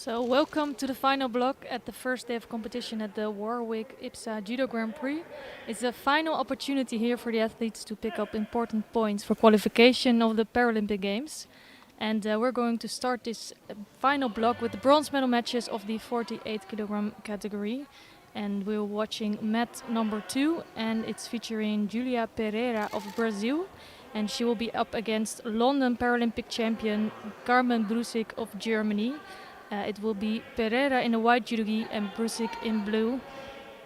So welcome to the final block at the first day of competition at the Warwick IBSA Judo Grand Prix. It's a final opportunity here for the athletes to pick up important points for qualification of the Paralympic Games. And we're going to start this final block with the bronze medal matches of the 48 kilogram category. And we're watching mat number 2, and it's featuring Julia Pereira of Brazil. And she will be up against London Paralympic champion Carmen Brusik of Germany. It will be Pereira in the white judogi and Brusik in blue.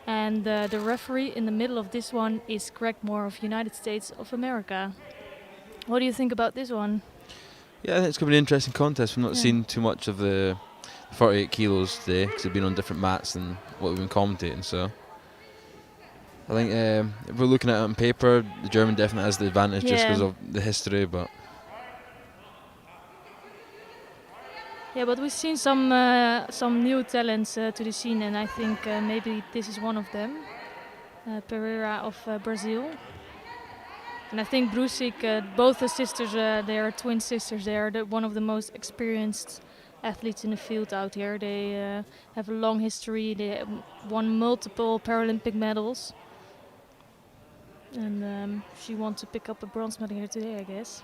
And the referee in the middle of this one is Greg Moore of United States of America. What do you think about this one? Yeah, I think it's going to be an interesting contest. We've not seen too much of the 48 kilos today because they've been on different mats than what we've been commentating. So I think if we're looking at it on paper, the German definitely has the advantage just because of the history. But we've seen some new talents to the scene, and I think maybe this is one of them, Pereira of Brazil. And I think Brusik, both the sisters, they are twin sisters. They are one of the most experienced athletes in the field out here. They have a long history. They won multiple Paralympic medals. And she wants to pick up a bronze medal here today, I guess.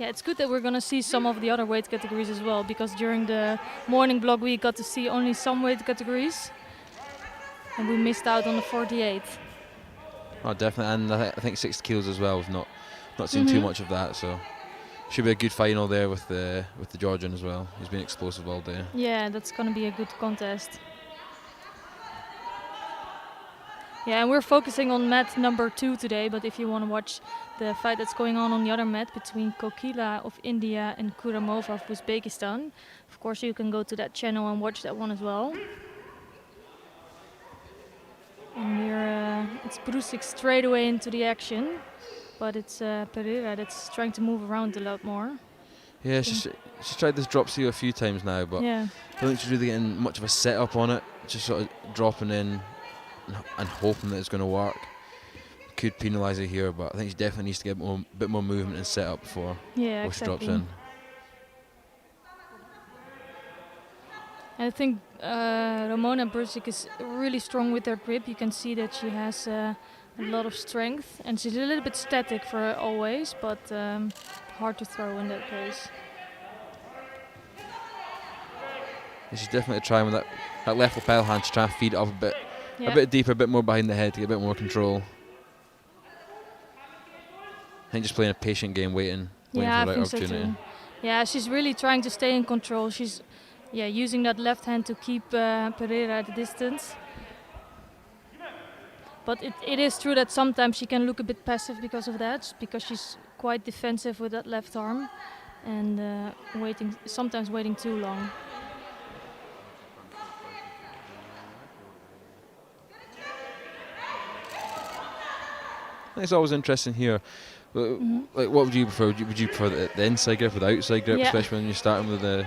Yeah, it's good that we're going to see some of the other weight categories as well, because during the morning block we got to see only some weight categories and we missed out on the 48. oh, definitely, and I think 60 kilos as well. We've not seen too much of that, so should be a good final there with the Georgian as well. He's been explosive all day. Yeah, that's going to be a good contest. Yeah, and we're focusing on mat number 2 today, but if you want to watch the fight that's going on the other mat between Kokila of India and Kuramova of Uzbekistan, of course you can go to that channel and watch that one as well. And here it's Brusik straight away into the action, but it's Pereira that's trying to move around a lot more. Yeah, she's tried this drop seal a few times now, but I don't think she's really getting much of a setup on it, just sort of dropping in and hoping that it's going to work. Could penalise her here, but I think she definitely needs to get a bit more movement and setup before she drops in. I think Ramona Brusik is really strong with her grip. You can see that she has a lot of strength, and she's a little bit static for her always, but hard to throw in that case. She's definitely trying with that left lapel hand to try and feed it up a bit deeper, a bit more behind the head to get a bit more control. I think just playing a patient game, waiting for the right opportunity. So yeah, she's really trying to stay in control. She's using that left hand to keep Pereira at a distance. But it is true that sometimes she can look a bit passive because of that, because she's quite defensive with that left arm and sometimes waiting too long. It's always interesting here. Like, what would you prefer? Would you prefer the inside grip or the outside grip, especially when you're starting with the?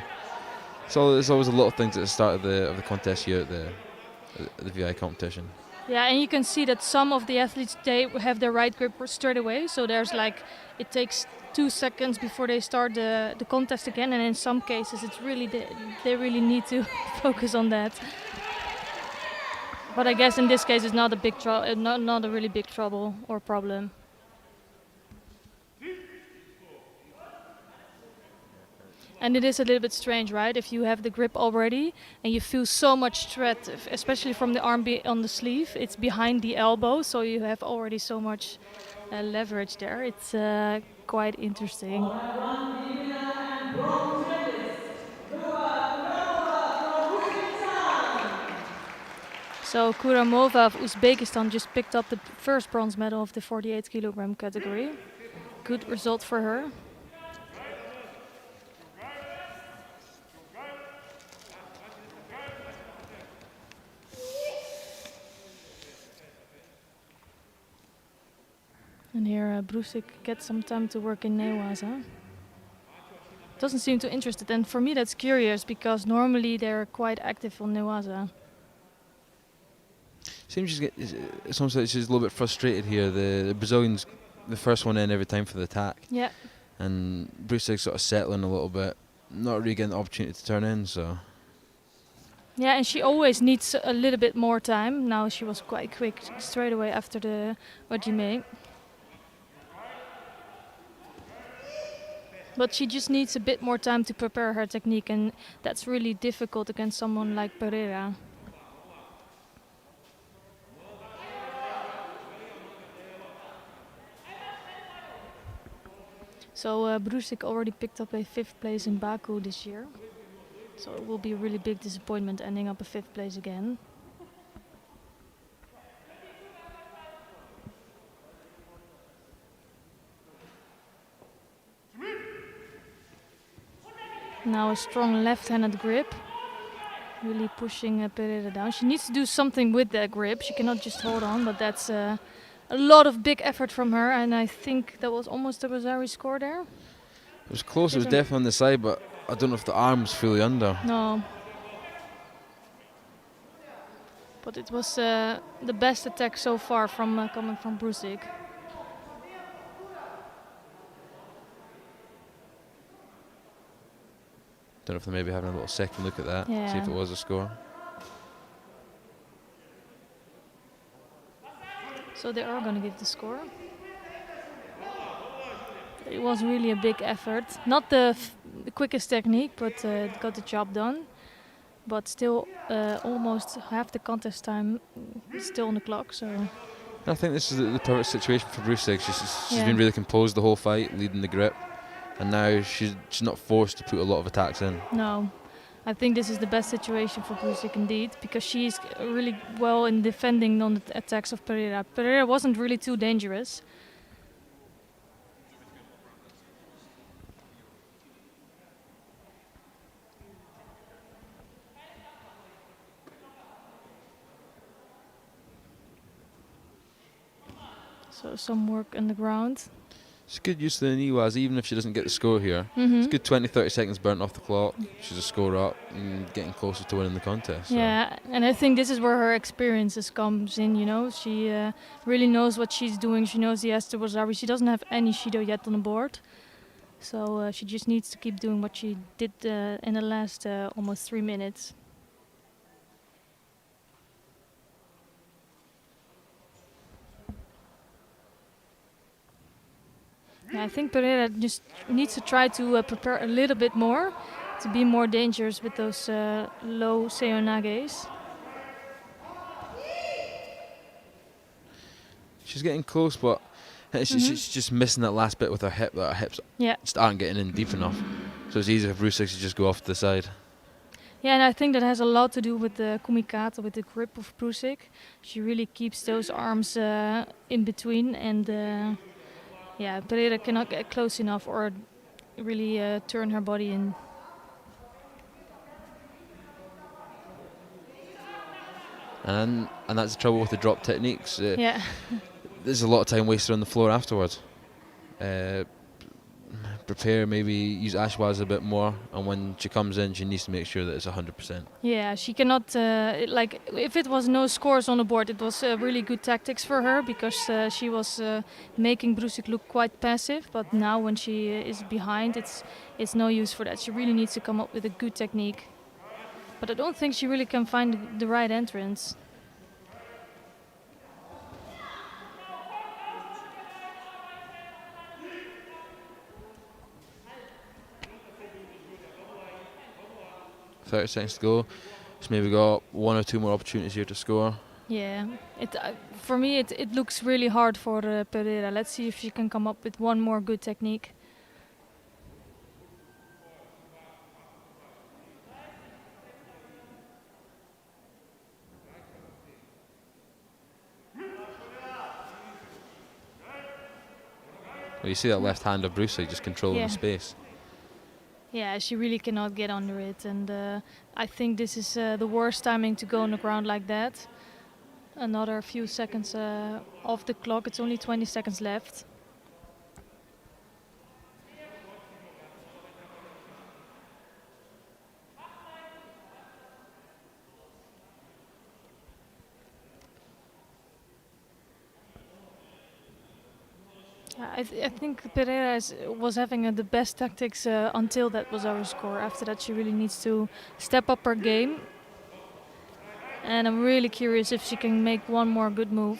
So there's always a lot of things at the start of the contest here at the VI competition. Yeah, and you can see that some of the athletes, they have their right grip straight away. So there's it takes 2 seconds before they start the contest again, and in some cases it's really they really need to focus on that. But I guess in this case it's not a big not a really big trouble or problem. And it is a little bit strange, right? If you have the grip already and you feel so much threat, especially from the arm on the sleeve, it's behind the elbow, so you have already so much leverage there. It's quite interesting. So Kuramova of Uzbekistan just picked up the first bronze medal of the 48 kilogram category. Good result for her. And here Brusik gets some time to work in Newaza. Doesn't seem too interested, and for me that's curious because normally they're quite active on Newaza. Seems it's almost like she's a little bit frustrated here. The Brazilians the first one in every time for the attack. Yeah. And Brusig's sort of settling a little bit, not really getting the opportunity to turn in. So. Yeah, and she always needs a little bit more time. Now she was quite quick straight away after the Wajime. But she just needs a bit more time to prepare her technique, and that's really difficult against someone like Pereira. So Brusik already picked up a 5th place in Baku this year. So it will be a really big disappointment ending up a 5th place again. Now a strong left-handed grip, really pushing Pereira down. She needs to do something with that grip. She cannot just hold on, but that's a lot of big effort from her, and I think that was almost the Rosari score there. It was close, it was definitely on the side, but I don't know if the arm was fully under. No. But it was the best attack so far from coming from Brusik. Don't know if they're maybe having a little second look at that, see if it was a score. So they are going to give the score. It was really a big effort. Not the quickest technique, but it got the job done. But still, almost half the contest time is still on the clock. So I think this is the perfect situation for Brusig. She's been really composed the whole fight, leading the grip. And now she's not forced to put a lot of attacks in. No, I think this is the best situation for Brusik indeed, because she's really well in defending on the attacks of Pereira. Pereira wasn't really too dangerous. So some work on the ground. She's good use of the Niwas, even if she doesn't get the score here. It's good 20-30 seconds burnt off the clock. She's a score up and getting closer to winning the contest. So. Yeah, and I think this is where her experiences comes in, you know. She really knows what she's doing. She knows the Esther Wasabi. She doesn't have any Shido yet on the board. So she just needs to keep doing what she did in the last almost 3 minutes. Yeah, I think Pereira just needs to try to prepare a little bit more to be more dangerous with those low seonages. She's getting close, but she's just missing that last bit with her hip. That her hips just aren't getting in deep enough. So it's easy for Brusik to just go off to the side. Yeah, and I think that has a lot to do with the kumikata, with the grip of Brusik. She really keeps those arms in between, and Pereira cannot get close enough or really turn her body in. And that's the trouble with the drop techniques. There's a lot of time wasted on the floor afterwards. Prepare, maybe use Ashwaz a bit more, and when she comes in, she needs to make sure that it's 100%. Yeah, she cannot, if it was no scores on the board, it was really good tactics for her, because she was making Brusik look quite passive, but now when she is behind, it's no use for that. She really needs to come up with a good technique. But I don't think she really can find the right entrance. .30 seconds to go. She's maybe got 1 or 2 more opportunities here to score. Yeah, for me it looks really hard for Pereira. Let's see if she can come up with one more good technique. Well, you see that left hand of Brusik just controlling the space. Yeah, she really cannot get under it, and I think this is the worst timing to go on the ground like that. Another few seconds off the clock. It's only 20 seconds left. I think Pereira was having the best tactics until that was our score. After that, she really needs to step up her game. And I'm really curious if she can make one more good move.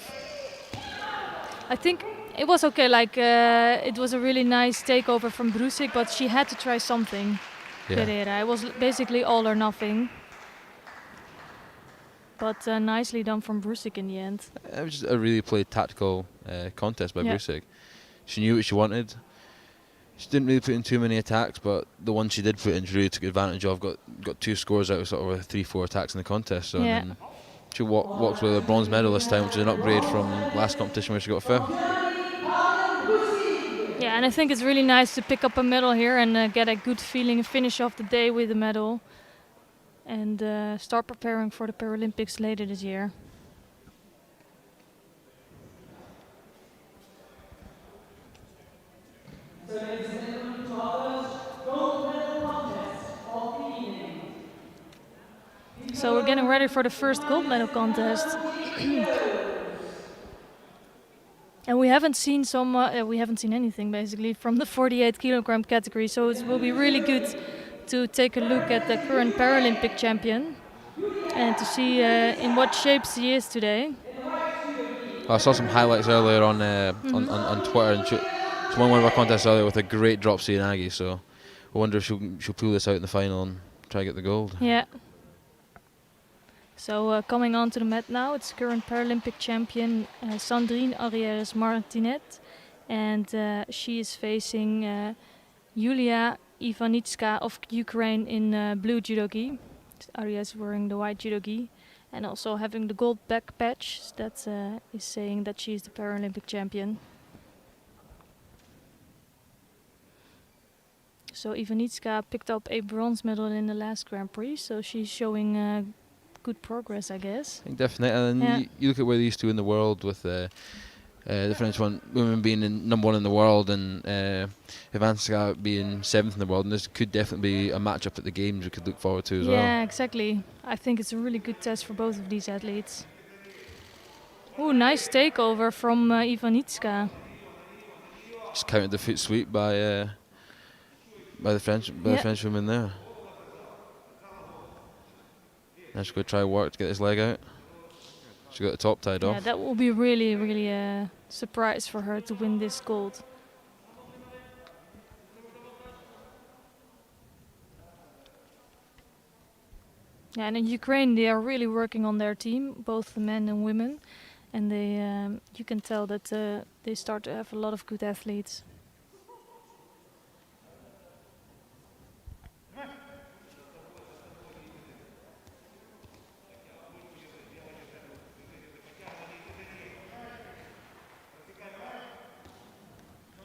I think it was okay. Like it was a really nice takeover from Brusik, but she had to try something. Yeah. Pereira. It was basically all or nothing. But nicely done from Brusik in the end. It was just a really played tactical contest by Brusik. She knew what she wanted. She didn't really put in too many attacks, but the one she did put in, she really took advantage of. Got 2 scores out of sort of 3-4 attacks in the contest. So then she walks with a bronze medal this time, which is an upgrade from last competition where she got 5th. Yeah, and I think it's really nice to pick up a medal here and get a good feeling and finish off the day with a medal. And start preparing for the Paralympics later this year. So we're getting ready for the first gold medal contest. And we haven't seen we haven't seen anything basically from the 48 kilogram category. So it will be really good to take a look at the current Paralympic champion and to see in what shape she is today. I saw some highlights earlier on Twitter, and she won one of our contests earlier with a great drop Sienagi. So I wonder if she'll pull this out in the final and try to get the gold. Yeah. So coming on to the mat now, it's current Paralympic champion Sandrine Arrieres Martinet, and she is facing Yulia Ivanitska of Ukraine in blue judo gi. Arrieres wearing the white judo gi, and also having the gold back patch that is saying that she is the Paralympic champion. So Ivanitska picked up a bronze medal in the last Grand Prix, so she's showing good progress, I guess. I think definitely, and you look at where these two in the world with the French women being number 1 in the world and Ivanitska being 7th in the world, and this could definitely be a matchup at the games we could look forward to as well. Yeah, exactly. I think it's a really good test for both of these athletes. Ooh, nice takeover from Ivanitska. Just counted the foot sweep by the French women there. Now she's going to try work to get this leg out. She got the top tied off. Yeah, that will be really, really a surprise for her to win this gold. Yeah, and in Ukraine they are really working on their team, both the men and women, and they you can tell that they start to have a lot of good athletes.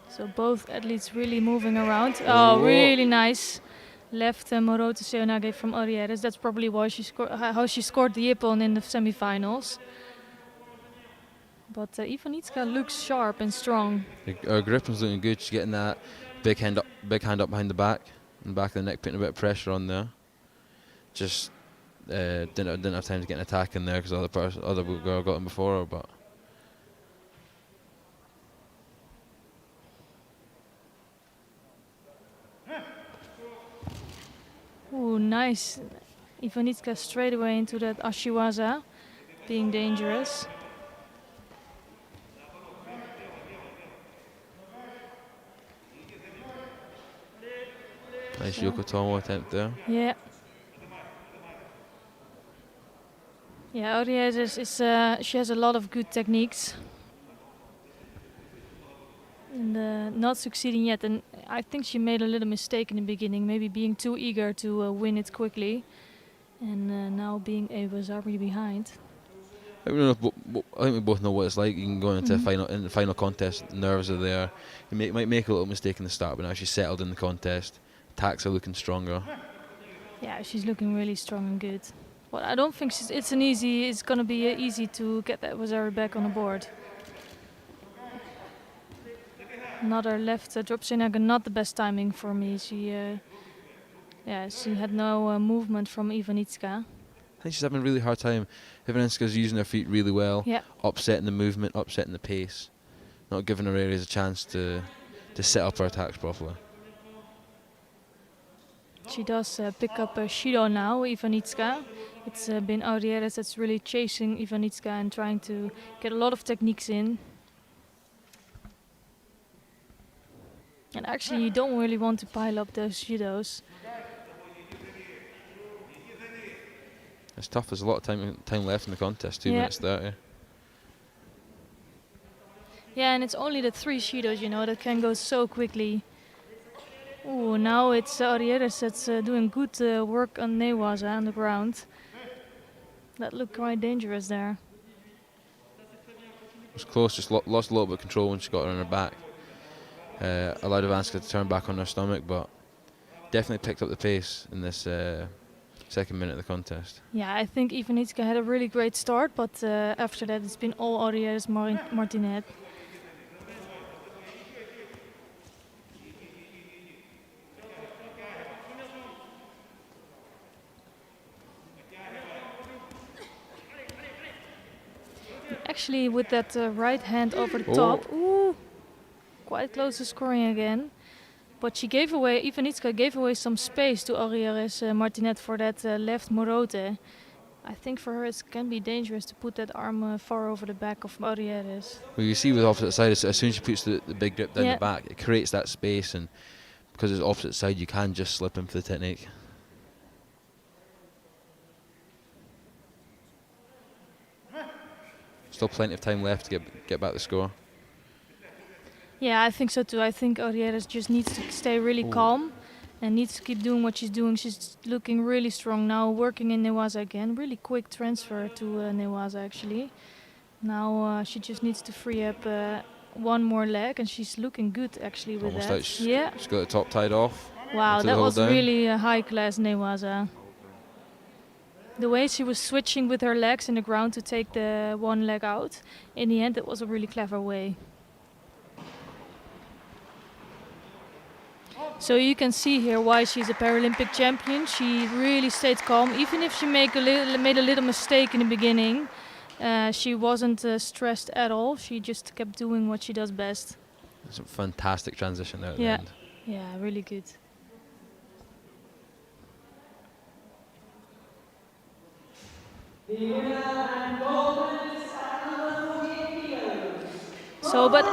So both athletes really moving around. Oh, really nice. Left Morote Seonage from Arrieres. That's probably why how she scored the Ippon in the semi-finals. But Ivanitska looks sharp and strong. Her grip is looking good. She's getting that big hand up behind the back and back of the neck, putting a bit of pressure on there. Just didn't have time to get an attack in there because other girl got him before her, but. Ooh, nice. Ivanitska straight away into that Ashiwaza, being dangerous. Nice Yokotomo attempt there. Yeah. Yeah, Arrieres is she has a lot of good techniques. And not succeeding yet, and I think she made a little mistake in the beginning, maybe being too eager to win it quickly, and now being a Wazari behind. I think we both know what it's like. You can go into the final contest, nerves are there. You might make a little mistake in the start, but now she's settled in the contest. Attacks are looking stronger. Yeah, she's looking really strong and good. Well, I don't think it's going to be easy to get that Wazari back on the board. Another left drop Senaga, not the best timing for me. She had no movement from Ivanitska. I think she's having a really hard time. Ivanitska's using her feet really well, yeah. upsetting the movement, upsetting the pace. not giving her areas a chance to set up her attacks properly. She does pick up Shido now, Ivanitska. It's been Aurieres that's really chasing Ivanitska and trying to get a lot of techniques in. And actually you don't really want to pile up those Shidos. It's tough, there's a lot of time left in the contest, 2 minutes 30. Yeah, and it's only the 3 Shidos, you know, that can go so quickly. Ooh, now it's Aurieres that's doing good work on Newaza on the ground. That looked quite dangerous there. It was close, just lost a little bit of control when she got her on her back. Allowed Ivanitska to turn back on her stomach, but definitely picked up the pace in this second minute of the contest. Yeah, I think Ivanitska had a really great start, but after that it's been all Aurieres Martinet. Actually, with that right hand over the top, ooh, quite close to scoring again. But she gave away, Ivanitska gave away some space to Aurieres Martinet for that left morote. I think for her it can be dangerous to put that arm far over the back of Aurieres. Well, you see with opposite side, as soon as she puts the big grip down the back, it creates that space, and because it's opposite side, you can just slip in for the technique. Still plenty of time left to get back the score. Yeah, I think so too. I think Aurieres just needs to stay really calm and needs to keep doing what she's doing. She's looking really strong now, working in Newaza again. Really quick transfer to Newaza actually. Now she just needs to free up one more leg, and she's looking good actually with almost that. She's got the top tied off. Wow, that was really a high class Newaza. The way she was switching with her legs in the ground to take the one leg out, in the end it was a really clever way. So you can see here why she's a Paralympic champion. She really stayed calm, even if she made a little mistake in the beginning. She wasn't stressed at all. She just kept doing what she does best. It's a fantastic transition there at the end. Yeah, really good. So, but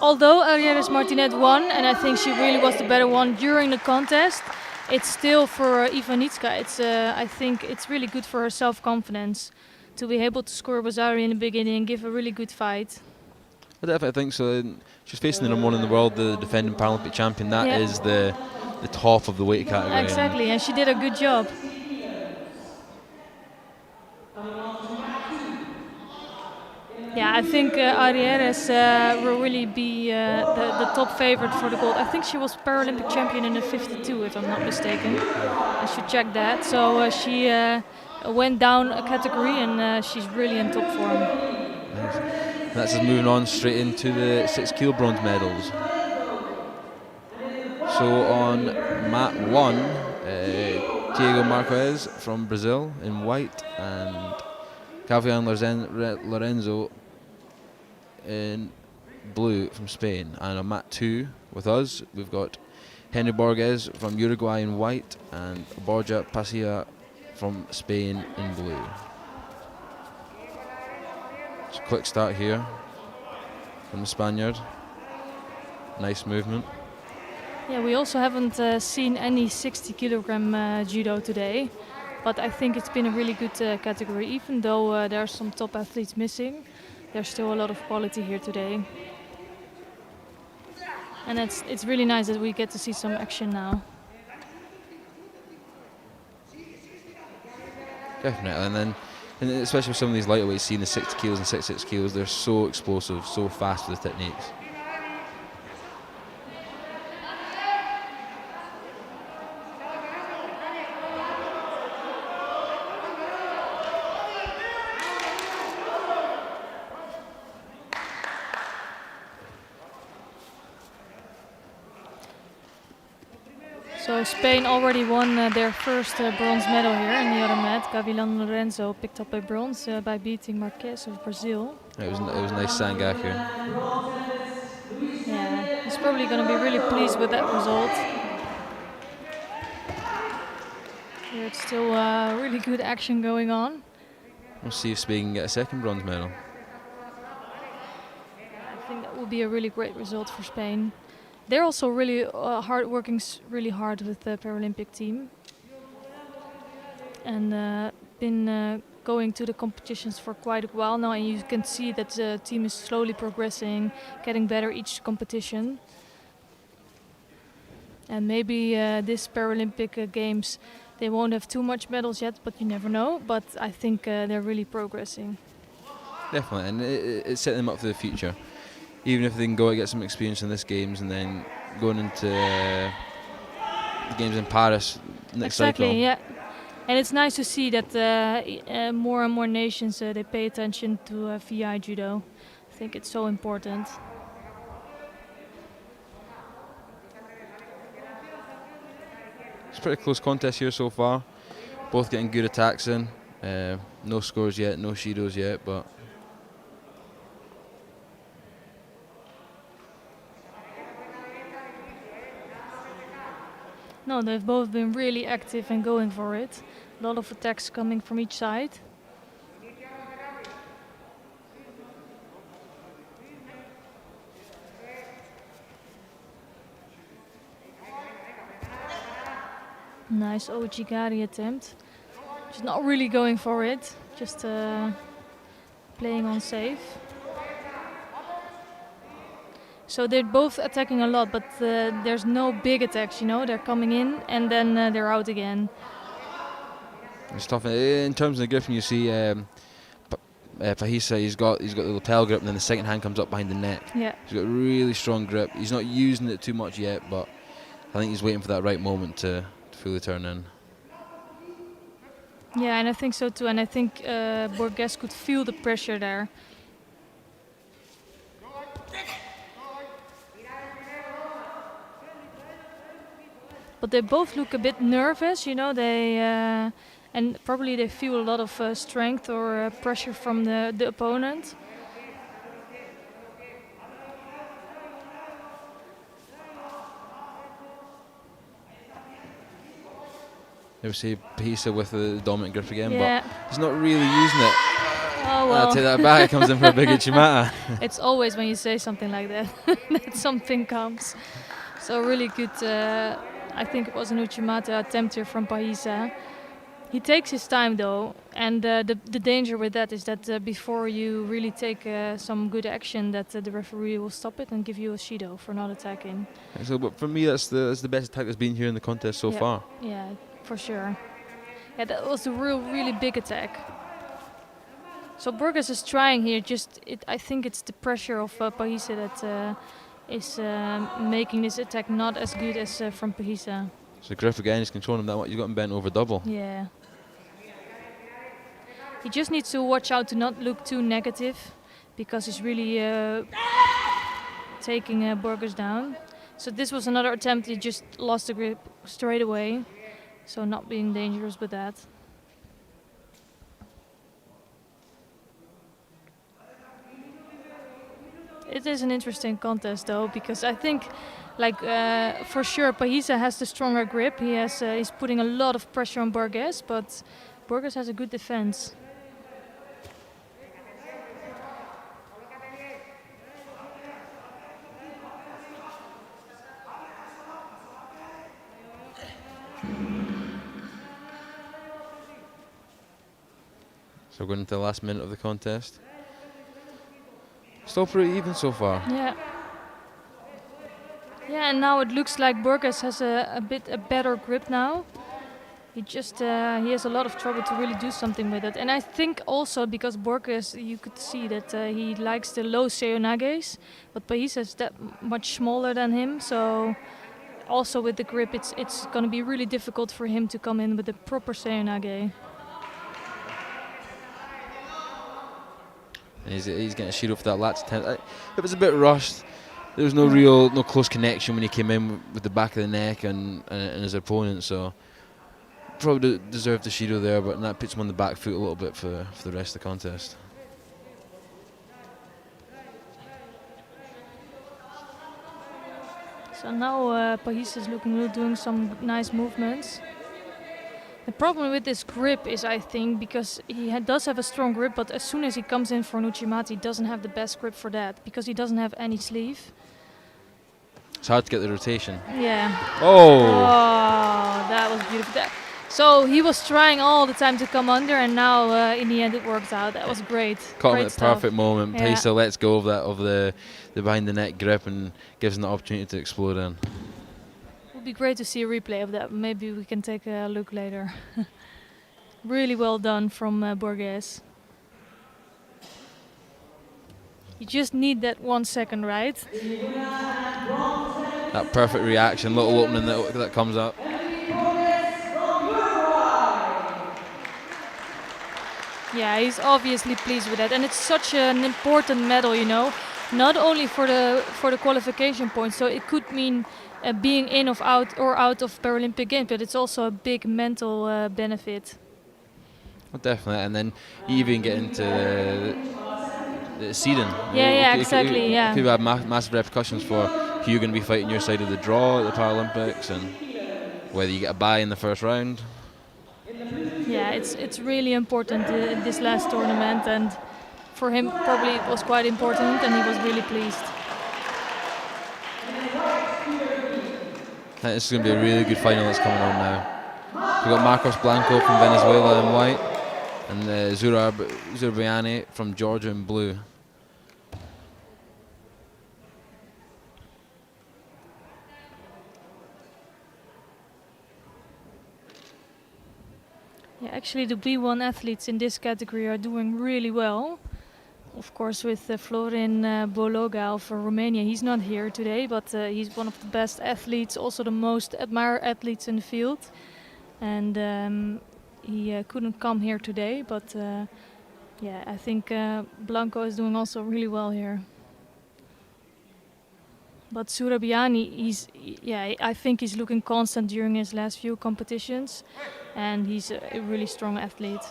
although Aurieres Martinet won, and I think she really was the better one during the contest, it's still for Ivanitska. I think it's really good for her self-confidence to be able to score Bazari in the beginning and give a really good fight. I definitely think so. She's facing the number one in the world, the defending Paralympic champion. That is the top of the weight category. Exactly, and she did a good job. Yeah, I think Aurieres will really be the top favorite for the gold. I think she was Paralympic champion in the 52, if I'm not mistaken. I should check that. So she went down a category, and she's really in top form. Nice. That's us moving on straight into the 6 kilo bronze medals. So on mat 1, Diego Marquez from Brazil in white, and Gavian Lorenzo in blue from Spain. And on mat 2 with us, we've got Henry Borges from Uruguay in white, and Borja Pasia from Spain in blue. Just a quick start here from the Spaniard. Nice movement. Yeah, we also haven't seen any 60 kilogram judo today, but I think it's been a really good category. Even though there are some top athletes missing, there's still a lot of quality here today. And it's really nice that we get to see some action now. Definitely, and especially with some of these lighter weights, seeing the 60 kilos and 66 kilos, they're so explosive, so fast with the techniques. So Spain already won their first bronze medal here in the other mat. Gavilan Lorenzo picked up a bronze by beating Marquez of Brazil. It was a nice Sangak here. probably going to be really pleased with that result. Here it's still really good action going on. We'll see if Spain can get a second bronze medal. I think that would be a really great result for Spain. They're also really working really hard with the Paralympic team. And been going to the competitions for quite a while now, and you can see that the team is slowly progressing, getting better each competition. And maybe this Paralympic Games, they won't have too much medals yet, but you never know. But I think they're really progressing. Definitely, and it's setting them up for the future. Even if they can go and get some experience in this Games and then going into the Games in Paris next cycle. Exactly, yeah. And it's nice to see that more and more nations they pay attention to VI Judo. I think it's so important. It's a pretty close contest here so far. Both getting good attacks in. No scores yet, no shidos yet, but no, they've both been really active and going for it. A lot of attacks coming from each side. Nice Ojigari attempt. She's not really going for it, just playing on safe. So they're both attacking a lot, but there's no big attacks, you know. They're coming in and then they're out again. it's tough. In terms of the gripping, you see Pahisa, he's got the lapel grip, and then the second hand comes up behind the neck. Yeah. He's got a really strong grip. He's not using it too much yet, but I think he's waiting for that right moment to fully turn in. Yeah, and I think so too. And I think Borges could feel the pressure there. But they both look a bit nervous, you know. And probably they feel a lot of strength or pressure from the opponent. You see Pahisa with the dominant grip again, Yeah. but he's not really using it. Oh well. I'll take that back. It comes in for a big Uchimata. It's always when you say something like that that something comes. So really good. I think it was an Uchimata attempt here from Pahisa. He takes his time though, and the danger with that is that before you really take some good action, that the referee will stop it and give you a shido for not attacking. So, but for me, that's the best attack that's been here in the contest so far. Yeah, for sure. Yeah, that was a really big attack. So Borges is trying here. I think it's the pressure of Pahisa that is making this attack not as good as from Pahisa. So grip again, he's controlling him that much. You've got him bent over double. Yeah. He just needs to watch out to not look too negative, because he's really taking Borges down. So this was another attempt. He just lost the grip straight away. So not being dangerous with that. It is an interesting contest though, because I think, like for sure, Pahisa has the stronger grip. He's putting a lot of pressure on Borges, but Borges has a good defense. So going into the last minute of the contest. Still pretty even so far. Yeah. Yeah, and now it looks like Borges has a better grip now. He has a lot of trouble to really do something with it. And I think also because Borges, you could see that he likes the low seonages, but Pahisa is that much smaller than him. So also with the grip, it's going to be really difficult for him to come in with a proper seonage. And he's getting a shield for that lats attempt. It was a bit rushed. There was no close connection when he came in with the back of the neck and his opponent. So probably deserved the shield there, but that puts him on the back foot a little bit for the rest of the contest. So now Pahis is doing some nice movements. The problem with this grip is, I think, because he does have a strong grip, but as soon as he comes in for Nuchimata, he doesn't have the best grip for that, because he doesn't have any sleeve. It's hard to get the rotation. Yeah. Oh! Oh, that was beautiful. So he was trying all the time to come under, and now in the end it worked out. That was great. Caught him great at the stuff. perfect moment. Yeah. Pahisa lets go of the behind the neck grip and gives him the opportunity to explode in. It would be great to see a replay of that. Maybe we can take a look later. Really well done from Borges. You just need that 1 second, right? That perfect reaction, little opening that comes up. Yeah, he's obviously pleased with that, and it's such an important medal, you know, not only for the qualification points. So it could mean being in or out of Paralympic Games, but it's also a big mental benefit. Well, definitely, and then you even get into the seeding. Yeah, exactly. It could have massive repercussions for who you're going to be fighting your side of the draw at the Paralympics, and whether you get a bye in the first round. Yeah, it's really important this last tournament, and for him probably it was quite important, and he was really pleased. This is going to be a really good final that's coming on now. We've got Marcos Blanco from Venezuela in white, and Zurabiani from Georgia in blue. Yeah, actually the B1 athletes in this category are doing really well. Of course, with Florin Bologa of Romania. He's not here today, but he's one of the best athletes, also the most admired athletes in the field. And he couldn't come here today, but yeah, I think Blanco is doing also really well here. But Surabiani, I think he's looking constant during his last few competitions, and he's a really strong athlete.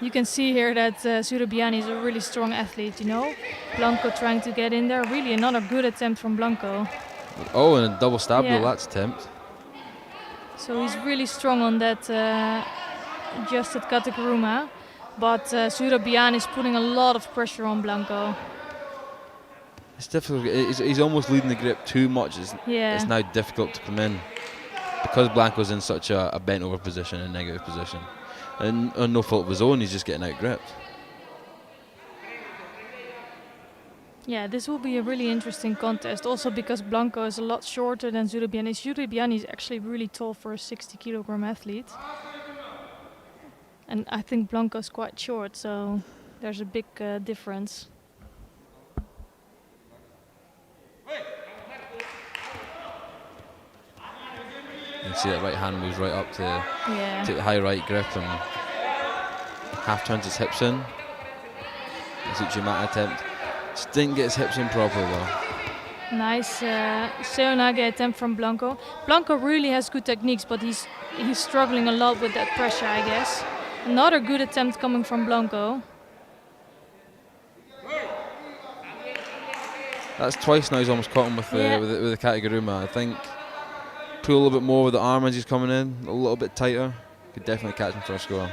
You can see here that Surabiani is a really strong athlete, you know. Blanco trying to get in there. Really another good attempt from Blanco. Oh, and a double stab lat's attempt. So he's really strong on that adjusted katakuruma. But Surabiani is putting a lot of pressure on Blanco. It's difficult. He's almost leading the grip too much. It's now difficult to come in because Blanco's in such a bent over position, a negative position. And no fault of his own, he's just getting out gripped. Yeah, this will be a really interesting contest. Also because Blanco is a lot shorter than Surabiani. Surabiani is actually really tall for a 60-kilogram athlete. And I think Blanco is quite short, so there's a big difference. You can see that right hand moves right up to take the high right grip and half turns his hips in. His Uchimata attempt. Just didn't get his hips in properly though. Nice Seonage attempt from Blanco. Blanco really has good techniques, but he's struggling a lot with that pressure, I guess. Another good attempt coming from Blanco. That's twice now he's almost caught him with the Kataguruma. I think pull a little bit more with the arm as he's coming in, a little bit tighter. Could definitely catch him for a score.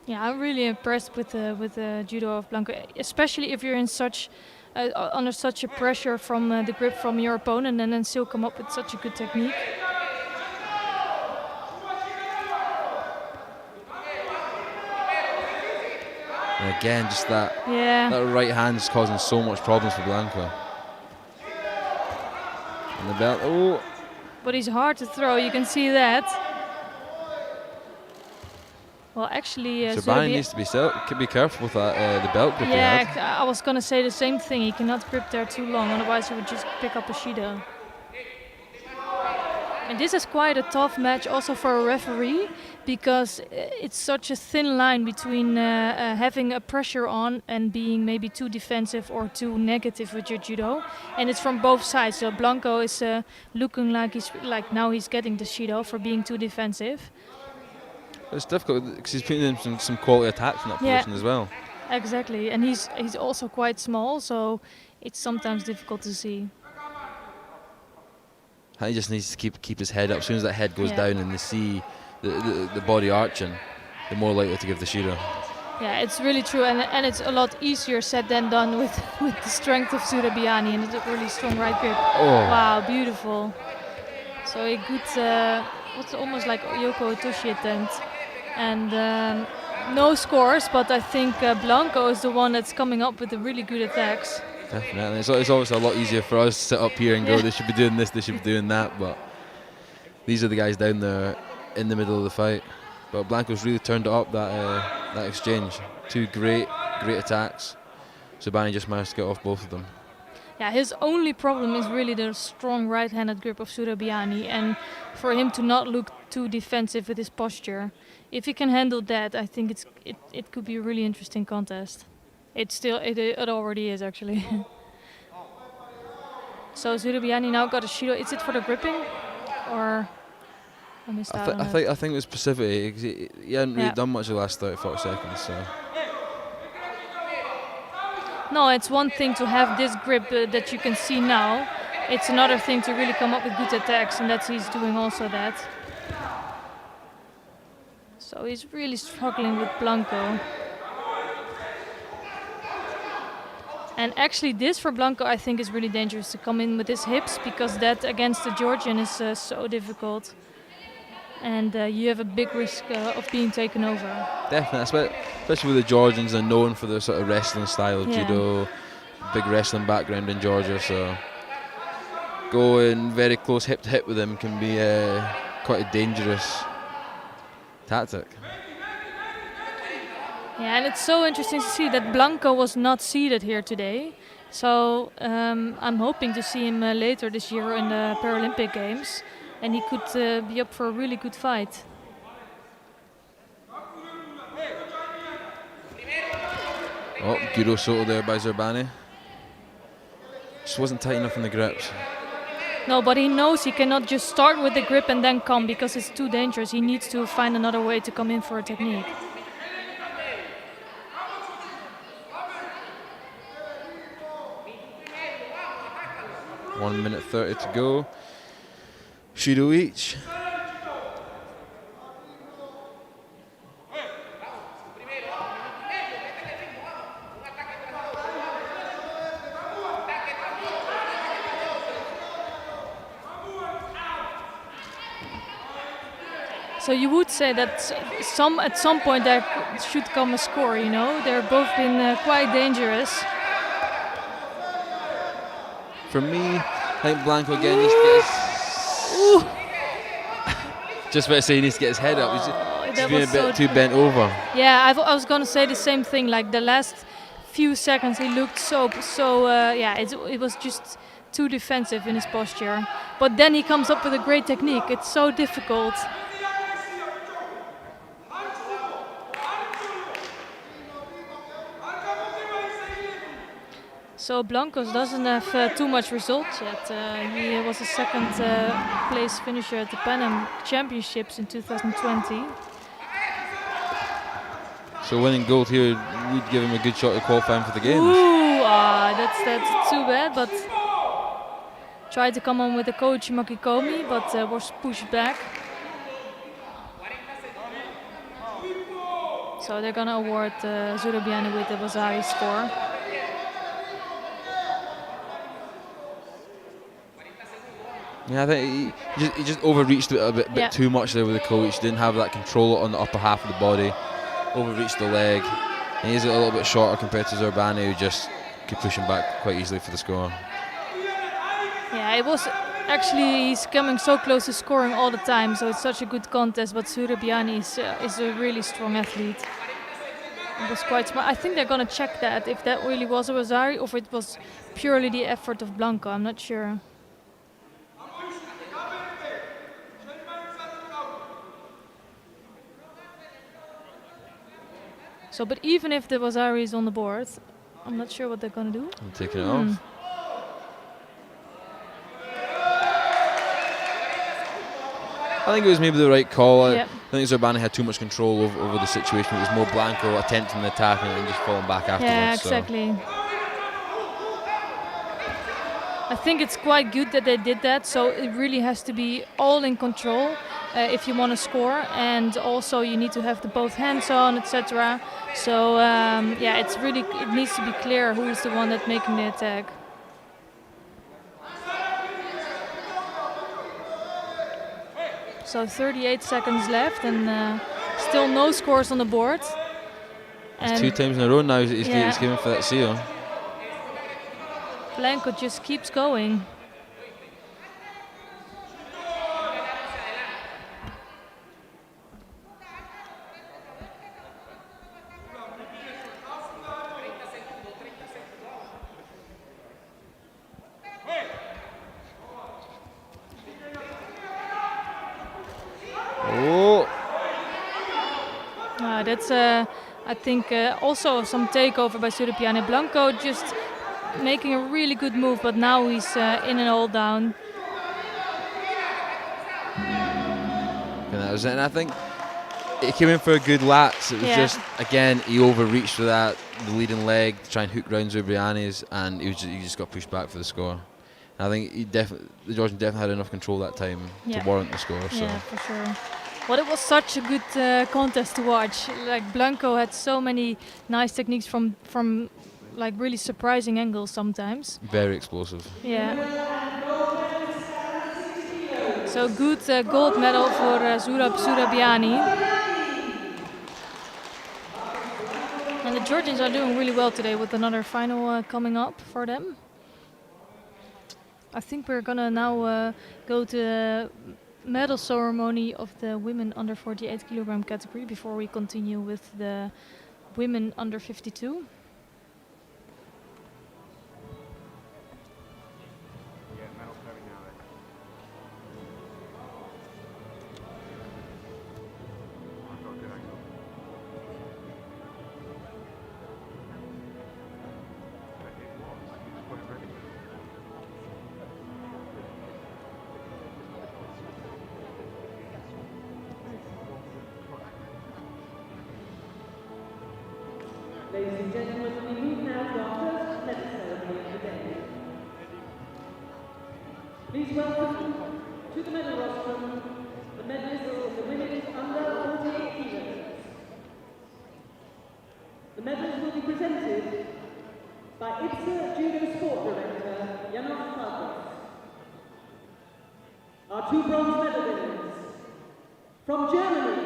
Yeah, I'm really impressed with the judo of Blanco, especially if you're in under such a pressure from the grip from your opponent, and then still come up with such a good technique. And again, just that right hand is causing so much problems for Blanco. And the belt, oh! But he's hard to throw, you can see that. Well, actually, Zurabiani needs to be careful with that, the belt grip. Yeah, I was going to say the same thing. He cannot grip there too long, otherwise he would just pick up a Shido. And this is quite a tough match also for a referee, because it's such a thin line between having a pressure on and being maybe too defensive or too negative with your judo. And it's from both sides. So Blanco is looking like now he's getting the Shido for being too defensive. It's difficult because he's putting in some quality attacks in that position as well. Exactly, and he's also quite small, so it's sometimes difficult to see. He just needs to keep his head up. As soon as that head goes down and they see the body arching, they're more likely to give the Shido. Yeah, it's really true, and it's a lot easier said than done with the strength of Surabiani and the really strong right grip. Oh. Wow, beautiful. So a good, what's almost like Yoko Otoshi attempt. And no scores, but I think Blanco is the one that's coming up with the really good attacks. Definitely. It's always a lot easier for us to sit up here and go, they should be doing this, they should be doing that, but these are the guys down there in the middle of the fight. But Blanco's really turned it up, that exchange. Two great attacks. Subani just managed to get off both of them. Yeah, his only problem is really the strong right-handed grip of Surabiani, and for him to not look too defensive with his posture. If he can handle that, I think it could be a really interesting contest. It already is actually. So Surabiani now got a Shido. Is it for the gripping, or I missed out on it? I think it was specific. He hadn't really done much the last 30-40 seconds. So. No, it's one thing to have this grip that you can see now. It's another thing to really come up with good attacks, and he's doing also that. So he's really struggling with Blanco. And actually this for Blanco I think is really dangerous to come in with his hips, because that against the Georgian is so difficult. And you have a big risk of being taken over. Definitely, especially with the Georgians, they're known for their sort of wrestling style of judo, big wrestling background in Georgia, so going very close hip to hip with them can be quite a dangerous tactic. Yeah, and it's so interesting to see that Blanco was not seeded here today. So I'm hoping to see him later this year in the Paralympic Games, and he could be up for a really good fight. Oh, Guro Soto there by Zerbani. Just wasn't tight enough in the grips. No, but he knows he cannot just start with the grip and then come, because it's too dangerous. He needs to find another way to come in for a technique. One minute 30 to go. Shido each. So you would say that at some point there should come a score, you know? They've both been quite dangerous. For me, I think Blanco again needs to get his just about to say he needs to get his head up. He's been a bit too bent over. Yeah, I was going to say the same thing. Like the last few seconds he looked it was just too defensive in his posture. But then he comes up with a great technique. It's so difficult. So Blancos doesn't have too much results yet. He was a second place finisher at the Pan Am Championships in 2020. So winning gold here would give him a good shot at qualifying for the games. Ooh, that's too bad, but tried to come on with the coach Makikomi, but was pushed back. So they're gonna award Surabiani with the Vasari score. Yeah, I think he just overreached it a bit too much there with the coach. Didn't have that control on the upper half of the body. Overreached the leg. And he's a little bit shorter compared to Zerbani, who just could push him back quite easily for the score. Yeah, it was actually, he's coming so close to scoring all the time, so it's such a good contest. But Surabiani is a really strong athlete. It was quite smart. I think they're gonna check that, if that really was a Vasari or if it was purely the effort of Blanco. I'm not sure. So, but even if the Wazari is on the board, I'm not sure what they're gonna do. I'm taking it off. I think it was maybe the right call. I think Zurbani had too much control over the situation. It was more Blanco attempting the attack and just falling back afterwards. Yeah, exactly. So. I think it's quite good that they did that. So it really has to be all in control if you want to score, and also you need to have the both hands on, etc. So yeah, it needs to be clear who is the one that's making the attack. So 38 seconds left, and still no scores on the board. It's 2 times in a row now he's giving for that seal. Blanco just keeps going. Oh! That's I think also some takeover by Sudapiani. Blanco just making a really good move, but now he's in and all down. And that was it. And I think he came in for a good lats. It was just, again, he overreached with that, the leading leg, to try and hook round Zubriani's, and he just got pushed back for the score. And I think the Georgian definitely had enough control that time to warrant the score. So. Yeah, for sure. Well, it was such a good contest to watch. Like Blanco had so many nice techniques from like really surprising angles sometimes. Very explosive. Yeah. So good gold medal for Zurab Surabiani. And the Georgians are doing really well today with another final coming up for them. I think we're gonna now go to the medal ceremony of the women under 48 kilogram category before we continue with the women under 52. Ladies and gentlemen, we move now to our first medal ceremony of the day. Please welcome to the medal rostrum the medalists of the women's under 48 kilos. The medals will be presented by IBSA Judo Sport Director Janos Falkos. Our 2 bronze medal winners from Germany,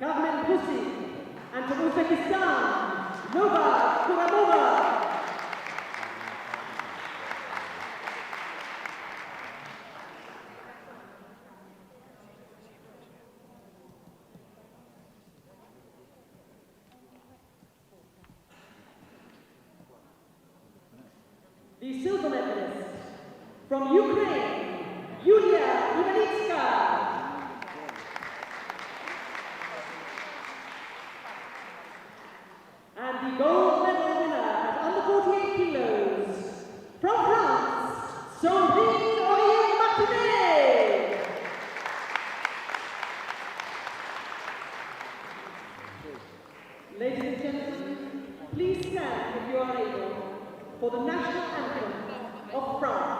Kavmen Pusi, and from Uzbekistan, Nova Kuramova. The silver medalist from Ukraine, Yulia Ivanitska. And the gold medal winner at under 48 kilos from France, Sandrine Aurier-Martinet. Ladies and gentlemen, please stand if you are able for the national anthem of France.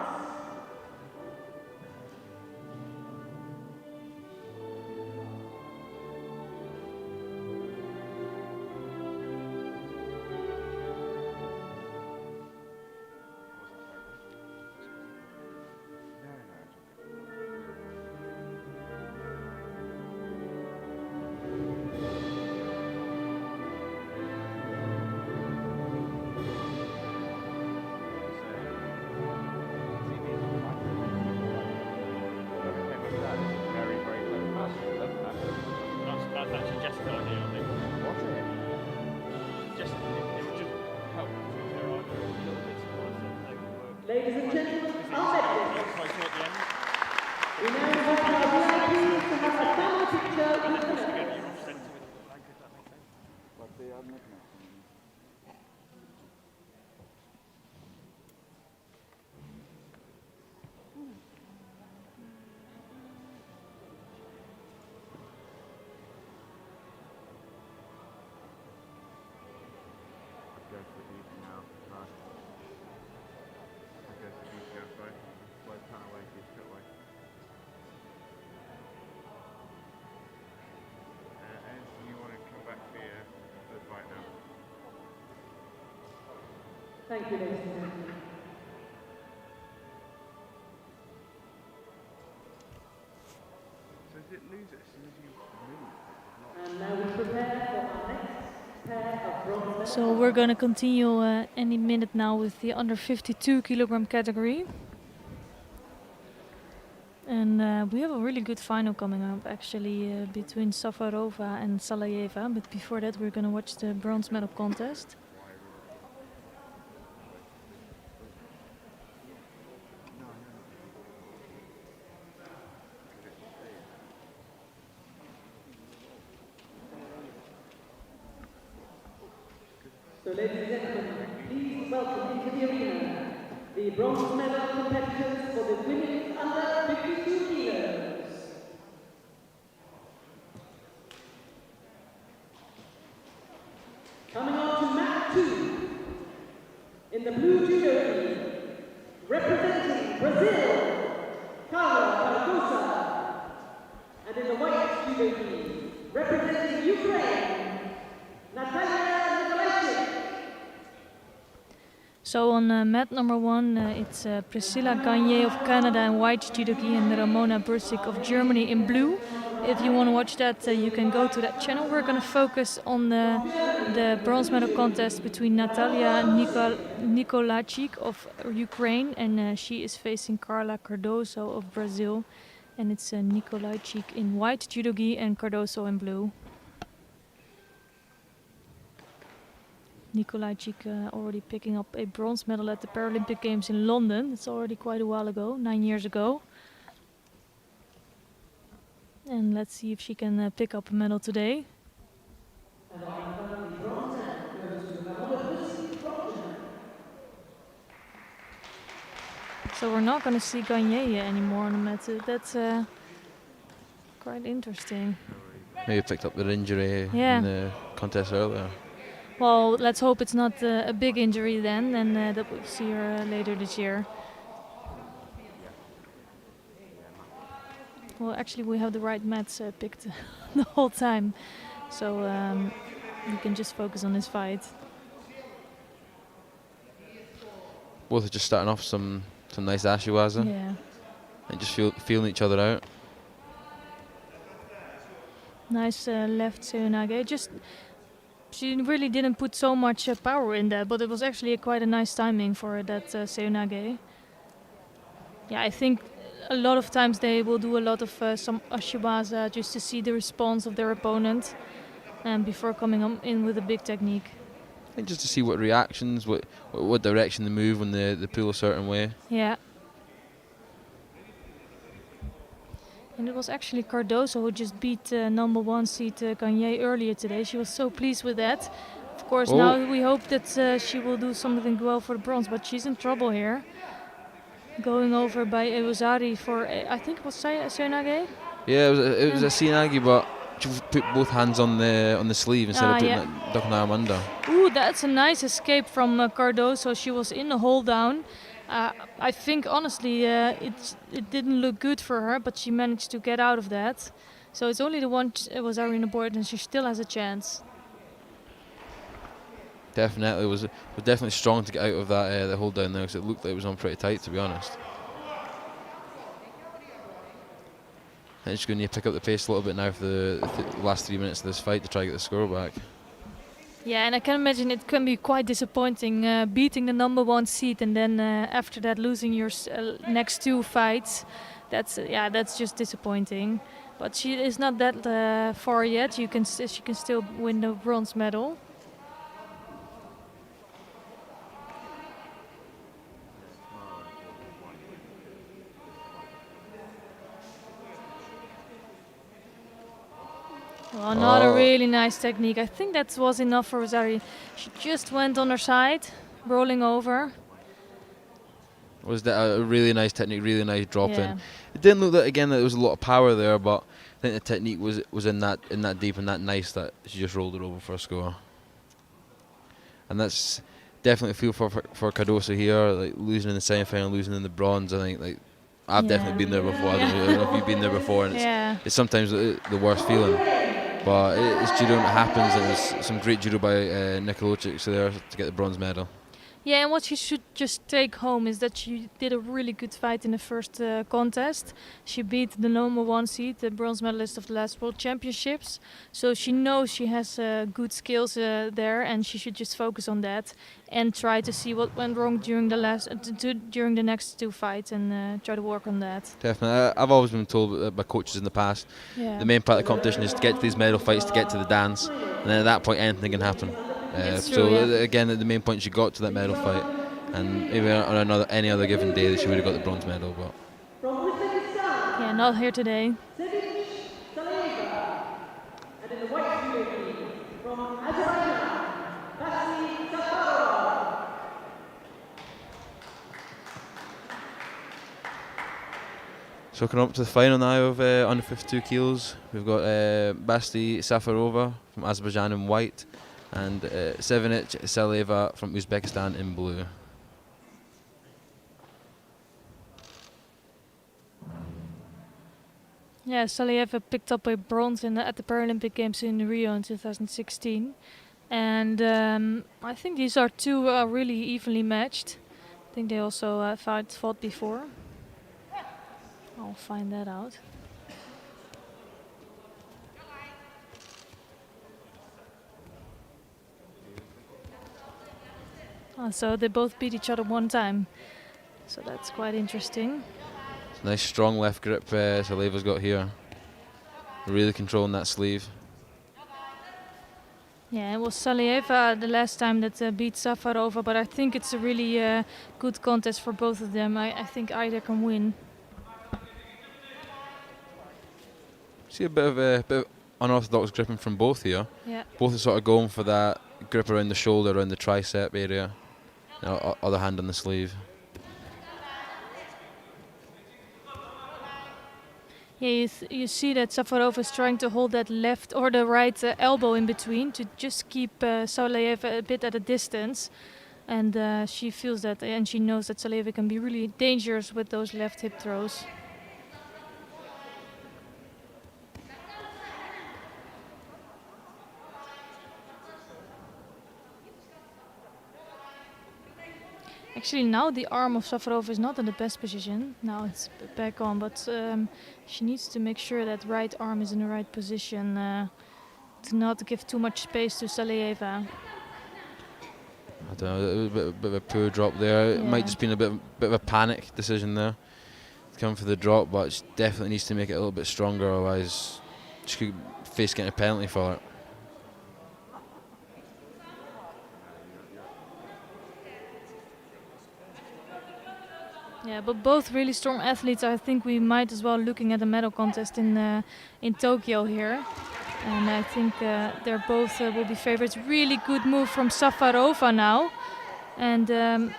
Ladies and gentlemen, our medalists. We now invite our VIPs to have a family picture with the medalists. Thank you, ladies and gentlemen. So does it lose it as soon as you move? And now we prepare for our next pair of bronze medals. So we're going to continue any minute now with the under 52 kilogram category. And we have a really good final coming up actually between Safarova and Salayeva. But before that we're going to watch the bronze medal contest. So ladies and gentlemen, please welcome into the arena the bronze medal competitors for the women's under 52 kilos. Coming on to mat 2, in the blue judo gi, representing Brazil, Carla Cardosa, and in the white judo gi, representing Ukraine, Natalia. So on mat number 1 it's Priscilla Gagne of Canada in white judo gi and Ramona Bursik of Germany in blue. If you want to watch that you can go to that channel. We're going to focus on the bronze medal contest between Natalia Nikolajczyk of Ukraine and she is facing Carla Cardoso of Brazil. And it's Nikolajczyk in white judo gi and Cardoso in blue. Nikolajczyk already picking up a bronze medal at the Paralympic Games in London. It's already quite a while ago, 9 years ago. And let's see if she can pick up a medal today. So we're not going to see Gagne anymore on the mat. That's quite interesting. Maybe picked up their injury Yeah. in the contest earlier. Well, let's hope it's not a big injury then, and that we'll see her later this year. Well, actually, we have the right mats picked the whole time, so we can just focus on this fight. Both are just starting off some nice ashiwaza Yeah. and just feeling each other out. Nice left seoinage. She really didn't put so much power in that, but it was actually quite a nice timing for that seoinage. Yeah, I think a lot of times they will do a lot of some ashiwaza just to see the response of their opponent and before coming in with a big technique. And just to see what reactions, what direction they move when they pull a certain way. Yeah. And it was actually Cardoso who just beat number 1 seed Gagne earlier today. She was so pleased with that. Of course, now we hope that she will do something well for the bronze, but she's in trouble here. Going over by Ewazari for, I think it was seoinage? Yeah, it was a seoinage, but she put both hands on the sleeve instead of putting it ducking arm under. Ooh, that's a nice escape from Cardoso. She was in the hold down. I think honestly it didn't look good for her, but she managed to get out of that. So it's only the one was in the board, and she still has a chance. Definitely was definitely strong to get out of that the hold down there, because it looked like it was on pretty tight, to be honest. And she's going to need to pick up the pace a little bit now for the last 3 minutes of this fight to try to get the score back. Yeah, and I can imagine it can be quite disappointing beating the number 1 seed and then after that losing your next 2 fights. That's just disappointing. But she is not that far yet. She can still win the bronze medal. Well, not a really nice technique. I think that was enough for Ewazari. She just went on her side, rolling over. Was that a really nice technique, really nice drop in? It didn't look that there was a lot of power there, but I think the technique was in that deep and that nice that she just rolled it over for a score. And that's definitely a feel for Cardoso here, like losing in the semi-final, losing in the bronze. I think I've definitely been there before. I don't know if you've been there before, and it's sometimes the worst feeling. But it's judo and it happens, and it was some great judo by Nikolajczyk there to get the bronze medal. Yeah, and what she should just take home is that she did a really good fight in the first contest. She beat the number 1 seed, the bronze medalist of the last World Championships. So she knows she has good skills there, and she should just focus on that and try to see what went wrong during the during the next 2 fights and try to work on that. Definitely. I've always been told by coaches in the past, the main part of the competition is to get to these medal fights, to get to the dance, and then at that point anything can happen. Again, at the main point she got to that medal fight, and maybe on any other given day that she would have got the bronze medal, but yeah, not here today. So coming up to the final now of under 52 kilos, we've got Basti Safarova from Azerbaijan in white, and Sevinich Saleva from Uzbekistan in blue. Yeah, Salieva picked up a bronze at the Paralympic Games in Rio in 2016. And I think these are 2 really evenly matched. I think they also fought before. I'll find that out. So they both beat each other 1 time. So that's quite interesting. It's a nice strong left grip Saleva's got here. Really controlling that sleeve. Yeah, it was Salieva the last time that beat Safarova, but I think it's a really good contest for both of them. I think either can win. See a bit of unorthodox gripping from both here. Yeah. Both are sort of going for that grip around the shoulder, around the tricep area. Other hand on the sleeve. Yeah, you see that Safarova is trying to hold that left or the right elbow in between to just keep Salieva a bit at a distance. And she feels that, and she knows that Salieva can be really dangerous with those left hip throws. Actually, now the arm of Safarova is not in the best position. Now it's back on, but she needs to make sure that right arm is in the right position to not give too much space to Salieva. I don't know, it was a bit of a poor drop there. It might just been a bit of a panic decision there to come for the drop, but she definitely needs to make it a little bit stronger, otherwise she could face getting a penalty for it. Yeah, but both really strong athletes. I think we might as well looking at the medal contest in Tokyo here. And I think they're both will be favorites. Really good move from Safarova now. And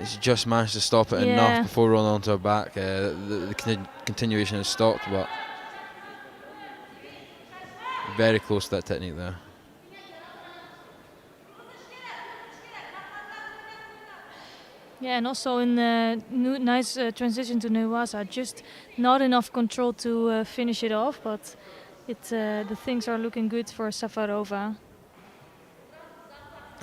she just managed to stop it enough before rolling onto her back. The continuation has stopped, but very close to that technique there. Yeah, and also in the nice transition to Neuwasa, just not enough control to finish it off, but the things are looking good for Safarova.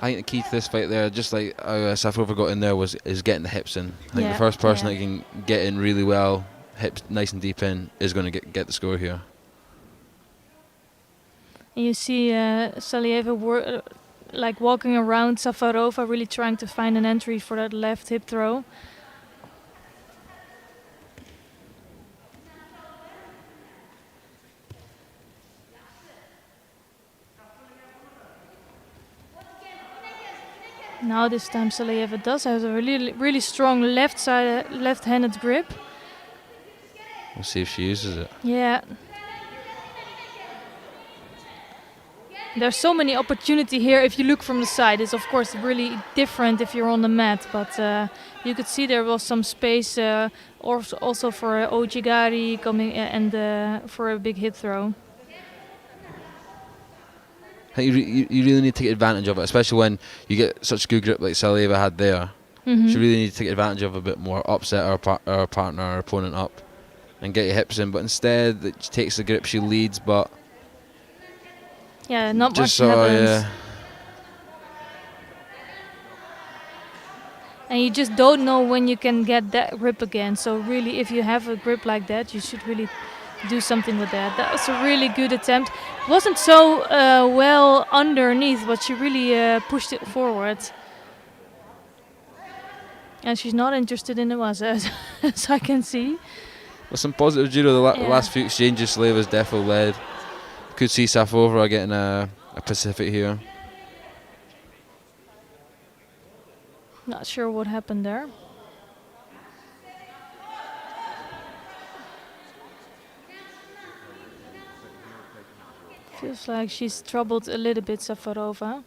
I think the key to this fight there, just like Safarova got in there, is getting the hips in. I think the first person that can get in really well, hips nice and deep in, is going to get the score here. And you see Salieva like walking around Safarova, really trying to find an entry for that left hip throw. Now this time Salieva does have a really strong left-handed grip. We'll see if she uses it. Yeah. There's so many opportunity here. If you look from the side, it's of course really different if you're on the mat. But you could see there was some space also for Ojigari coming and for a big hip throw. I think you really need to take advantage of it, especially when you get such good grip like Salieva had there. Mm-hmm. You really need to take advantage of a bit more, upset our partner, our opponent up, and get your hips in. But instead, she takes the grip, she leads, but yeah, not just much so happens. and you just don't know when you can get that grip again. So really, if you have a grip like that, you should really do something with that. That was a really good attempt. It wasn't so well underneath, but she really pushed it forward. And she's not interested in the waza, as I can see. Well, some positive judo. The last few exchanges, Saleva's definitely led. Could see Safova getting a Pacific here. Not sure what happened there. Feels like she's troubled a little bit, Safarova.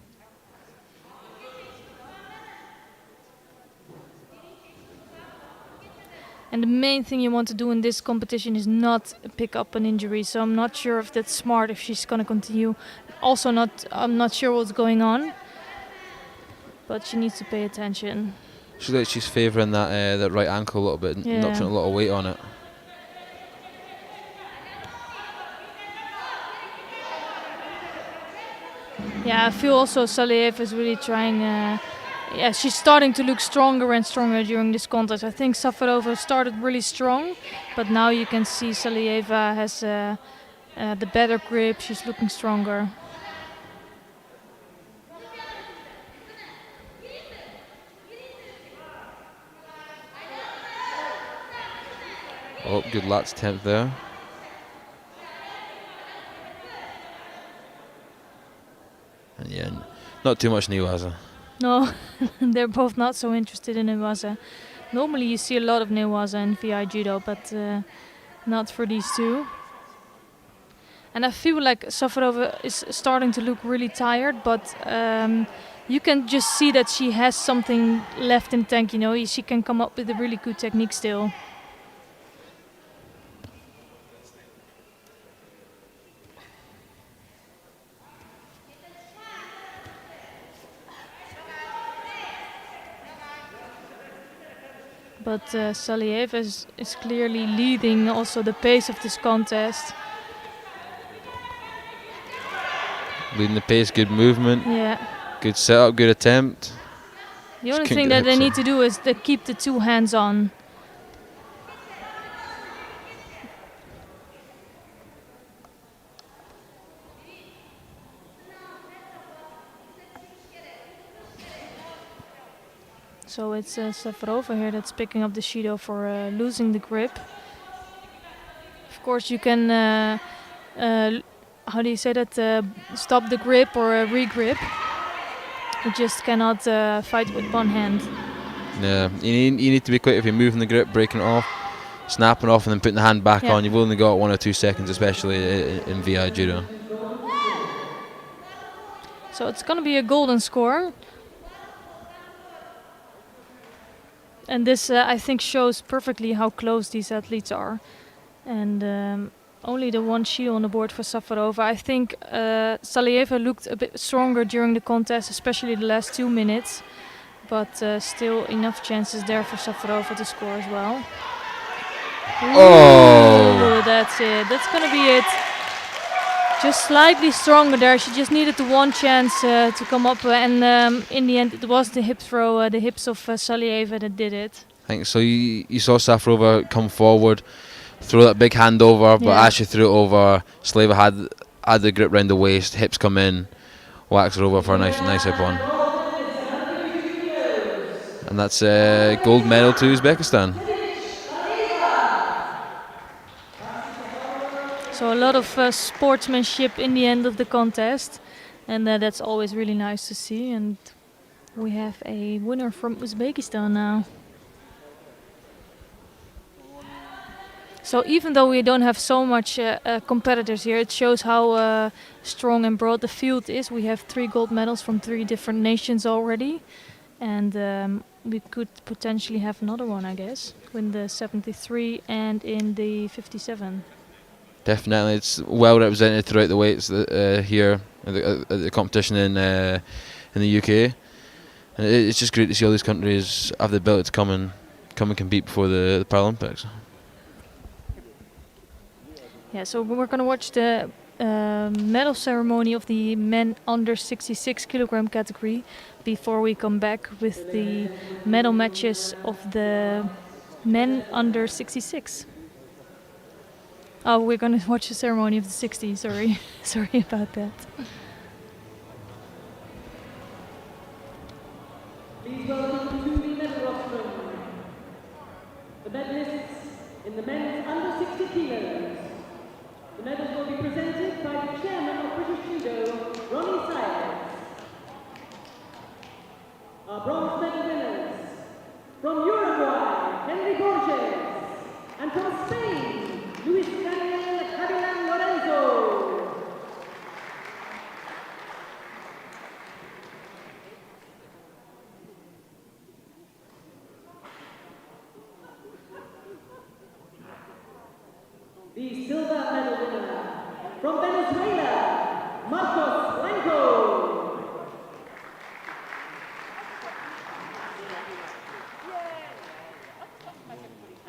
And the main thing you want to do in this competition is not pick up an injury. So I'm not sure if that's smart, if she's going to continue. Also, I'm not sure what's going on. But she needs to pay attention. She looks like she's favouring that right ankle a little bit, not putting a lot of weight on it. Yeah, I feel also Salieva is really trying. She's starting to look stronger and stronger during this contest. I think Safarova started really strong, but now you can see Salieva has the better grip. She's looking stronger. Oh, good lats attempt there. And yeah, not too much Newaza. No, they're both not so interested in Newaza. Normally you see a lot of Newaza in VI Judo, but not for these two. And I feel like Safarova is starting to look really tired, but you can just see that she has something left in the tank, you know. She can come up with a really good technique still. But Salieva is clearly leading also the pace of this contest. Leading the pace, good movement. Yeah. Good setup, good attempt. The only thing that they need to do is to keep the two hands on. So it's Safarova here that's picking up the Shido for losing the grip. Of course you can, how do you say that, stop the grip or re-grip. You just cannot fight with one hand. Yeah, you need to be quick if you're moving the grip, breaking it off, snapping off and then putting the hand back on. You've only got 1 or 2 seconds, especially in VI Judo. So it's going to be a golden score. And this, I think, shows perfectly how close these athletes are. And only the one Shido on the board for Safarova. I think Salieva looked a bit stronger during the contest, especially the last 2 minutes. But still enough chances there for Safarova to score as well. Oh! Ooh, that's it. That's going to be it. Just slightly stronger there. She just needed the one chance to come up. And in the end, it was the hip throw, the hips of Salieva that did it. I think so. You saw Safarova come forward, throw that big hand over, but as she threw it over, Salieva had the grip round the waist, hips come in, whacks her over for a nice hip on. And that's gold medal to Uzbekistan. So a lot of sportsmanship in the end of the contest, and that's always really nice to see. And we have a winner from Uzbekistan now. So even though we don't have so much competitors here, it shows how strong and broad the field is. We have 3 gold medals from 3 different nations already, and we could potentially have another one, I guess, in the 73 and in the 57. Definitely, it's well represented throughout the weights here at the competition in the UK, and it's just great to see all these countries have the ability to come and compete before the Paralympics. Yeah, so we're going to watch the medal ceremony of the men under 66 kilogram category before we come back with the medal matches of the men under 66. Oh, we're going to watch the ceremony of the 60, sorry. Sorry about that. Please welcome to the medal rostrum the medalists in the men's under 60 kilos. The medals will be presented by the chairman of British Judo, Ronnie Sayers. Our bronze medal winners from Uruguay, Henry Borges, and from Spain, Luis Daniel Javilan Lorenzo. The silver medal winner from Venezuela, Marcos Blanco.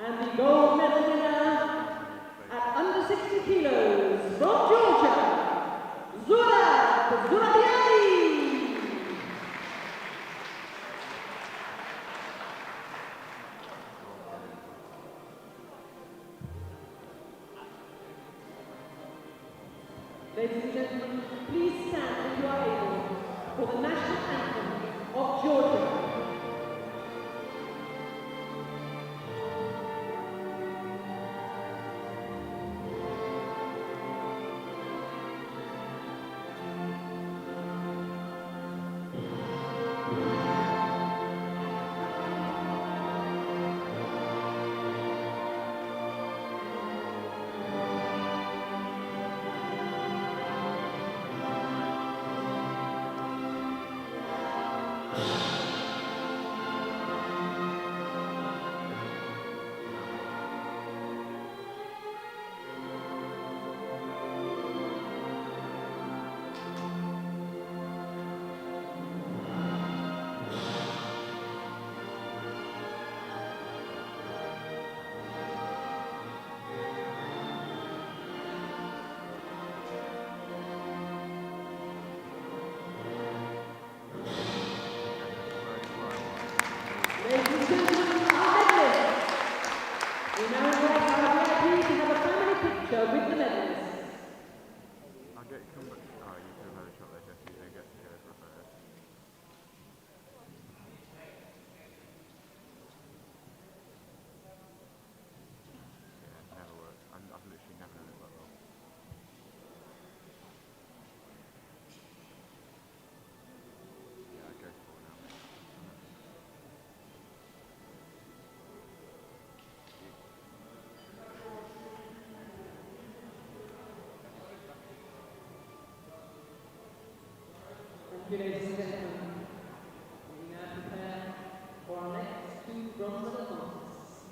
And the gold medal winner at under 60 kilos from Georgia, Zurab Zurabiani. Ladies and gentlemen, please stand if you are able for the national anthem of Georgia. Ladies and gentlemen, our medalists. We now invite our VIP to have a family picture with the medalists. I'll get you come back. Oh, you can have a shot there, Jesse. They get together for a photo. Yeah, it never works. I've literally never done it that well. Yeah, go for it now. Thank you, ladies and gentlemen. We now prepare for our next two bronze medal contests.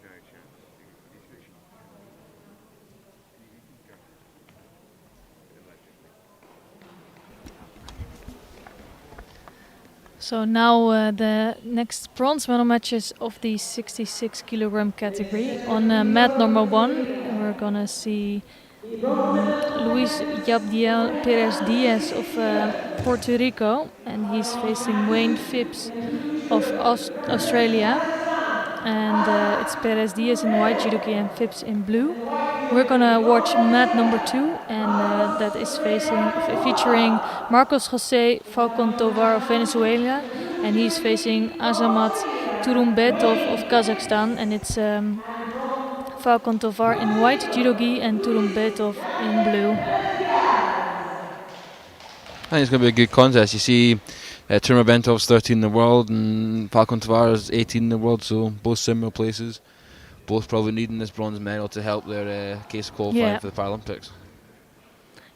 No chance. He's literally. You can go. Allegedly. So now the next bronze medal matches of the 66 kilogram category. On mat number 1, we're gonna see Luis Yabdiel Perez Diaz of Puerto Rico, and he's facing Wayne Phipps of Australia. And it's Perez Diaz in white judogi and Phipps in blue. We're gonna watch mat number 2, and that is featuring Marcos José Falcon Tovar of Venezuela, and he's facing Azamat Turumbetov of Kazakhstan, and it's Falcon Tovar in white judogi and Turumbetov in blue. I think it's going to be a good contest. You see, Turmabentov's 13 in the world and Falcon Tovar is 18 in the world, so both similar places. Both probably needing this bronze medal to help their case of qualifying for the Paralympics.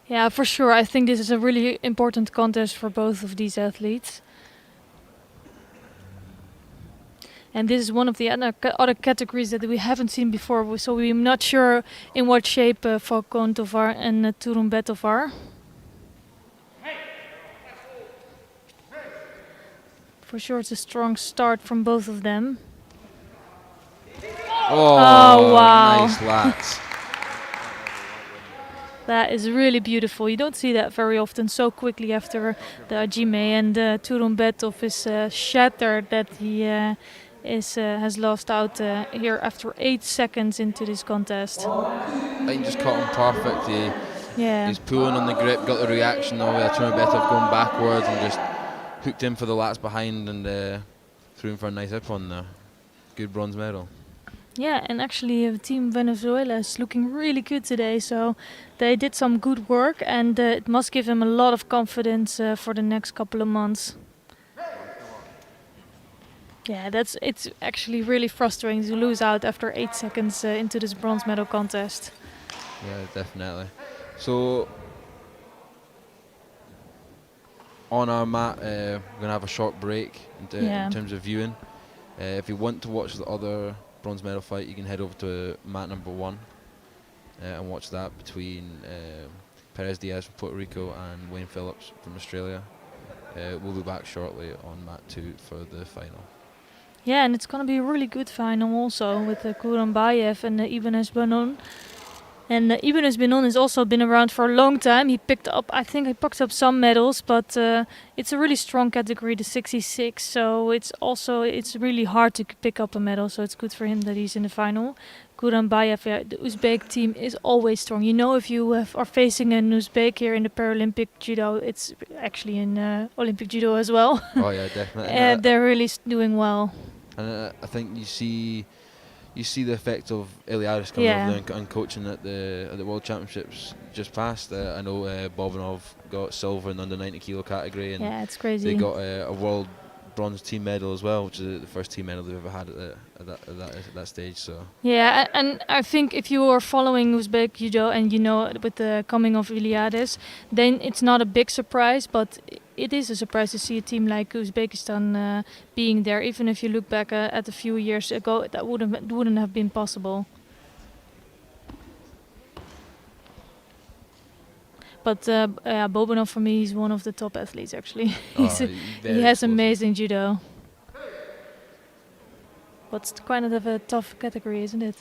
Yeah, for sure. I think this is a really important contest for both of these athletes. And this is one of the other categories that we haven't seen before, so we're not sure in what shape Falcon Tovar and Turumbetov are. For sure it's a strong start from both of them. Oh, wow. Nice, lads. That is really beautiful. You don't see that very often so quickly after the Ajime, and Turumbetov is shattered that he has lost out here after 8 seconds into this contest. I think just caught him perfect. He's pulling on the grip, got the reaction of Turumbetov going backwards and just hooked in for the lats behind and threw him for a nice ippon there. Good bronze medal. Yeah, and actually Team Venezuela is looking really good today, so they did some good work, and it must give them a lot of confidence for the next couple of months. Yeah, it's actually really frustrating to lose out after 8 seconds into this bronze medal contest. Yeah, definitely. So on our mat, we're going to have a short break in terms of viewing. If you want to watch the other bronze medal fight, you can head over to mat number 1 and watch that between Perez Diaz from Puerto Rico and Wayne Phillips from Australia. We'll be back shortly on mat 2 for the final. Yeah, and it's going to be a really good final also with Kurambayev and Ibanez Benon. And Ibanez Benon has also been around for a long time. He picked up some medals, but it's a really strong category, the 66. So it's really hard to pick up a medal. So it's good for him that he's in the final. Kurambayev, the Uzbek team is always strong. You know, if you are facing an Uzbek here in the Paralympic judo, it's actually in Olympic judo as well. Oh yeah, definitely. They're really doing well. And I think you see the effect of Iliadis coming over there and coaching at the World Championships just past. I know Bobinov got silver in the under 90 kilo category, and it's crazy. they got a world bronze team medal as well, which is the first team medal they've ever had at that stage. So yeah, and I think if you are following Uzbek judo and you know with the coming of Iliadis, then it's not a big surprise, but it is a surprise to see a team like Uzbekistan being there. Even if you look back at a few years ago, that wouldn't have been possible. But Bobinov, for me, he's one of the top athletes, actually. He has amazing judo. But it's kind of a tough category, isn't it?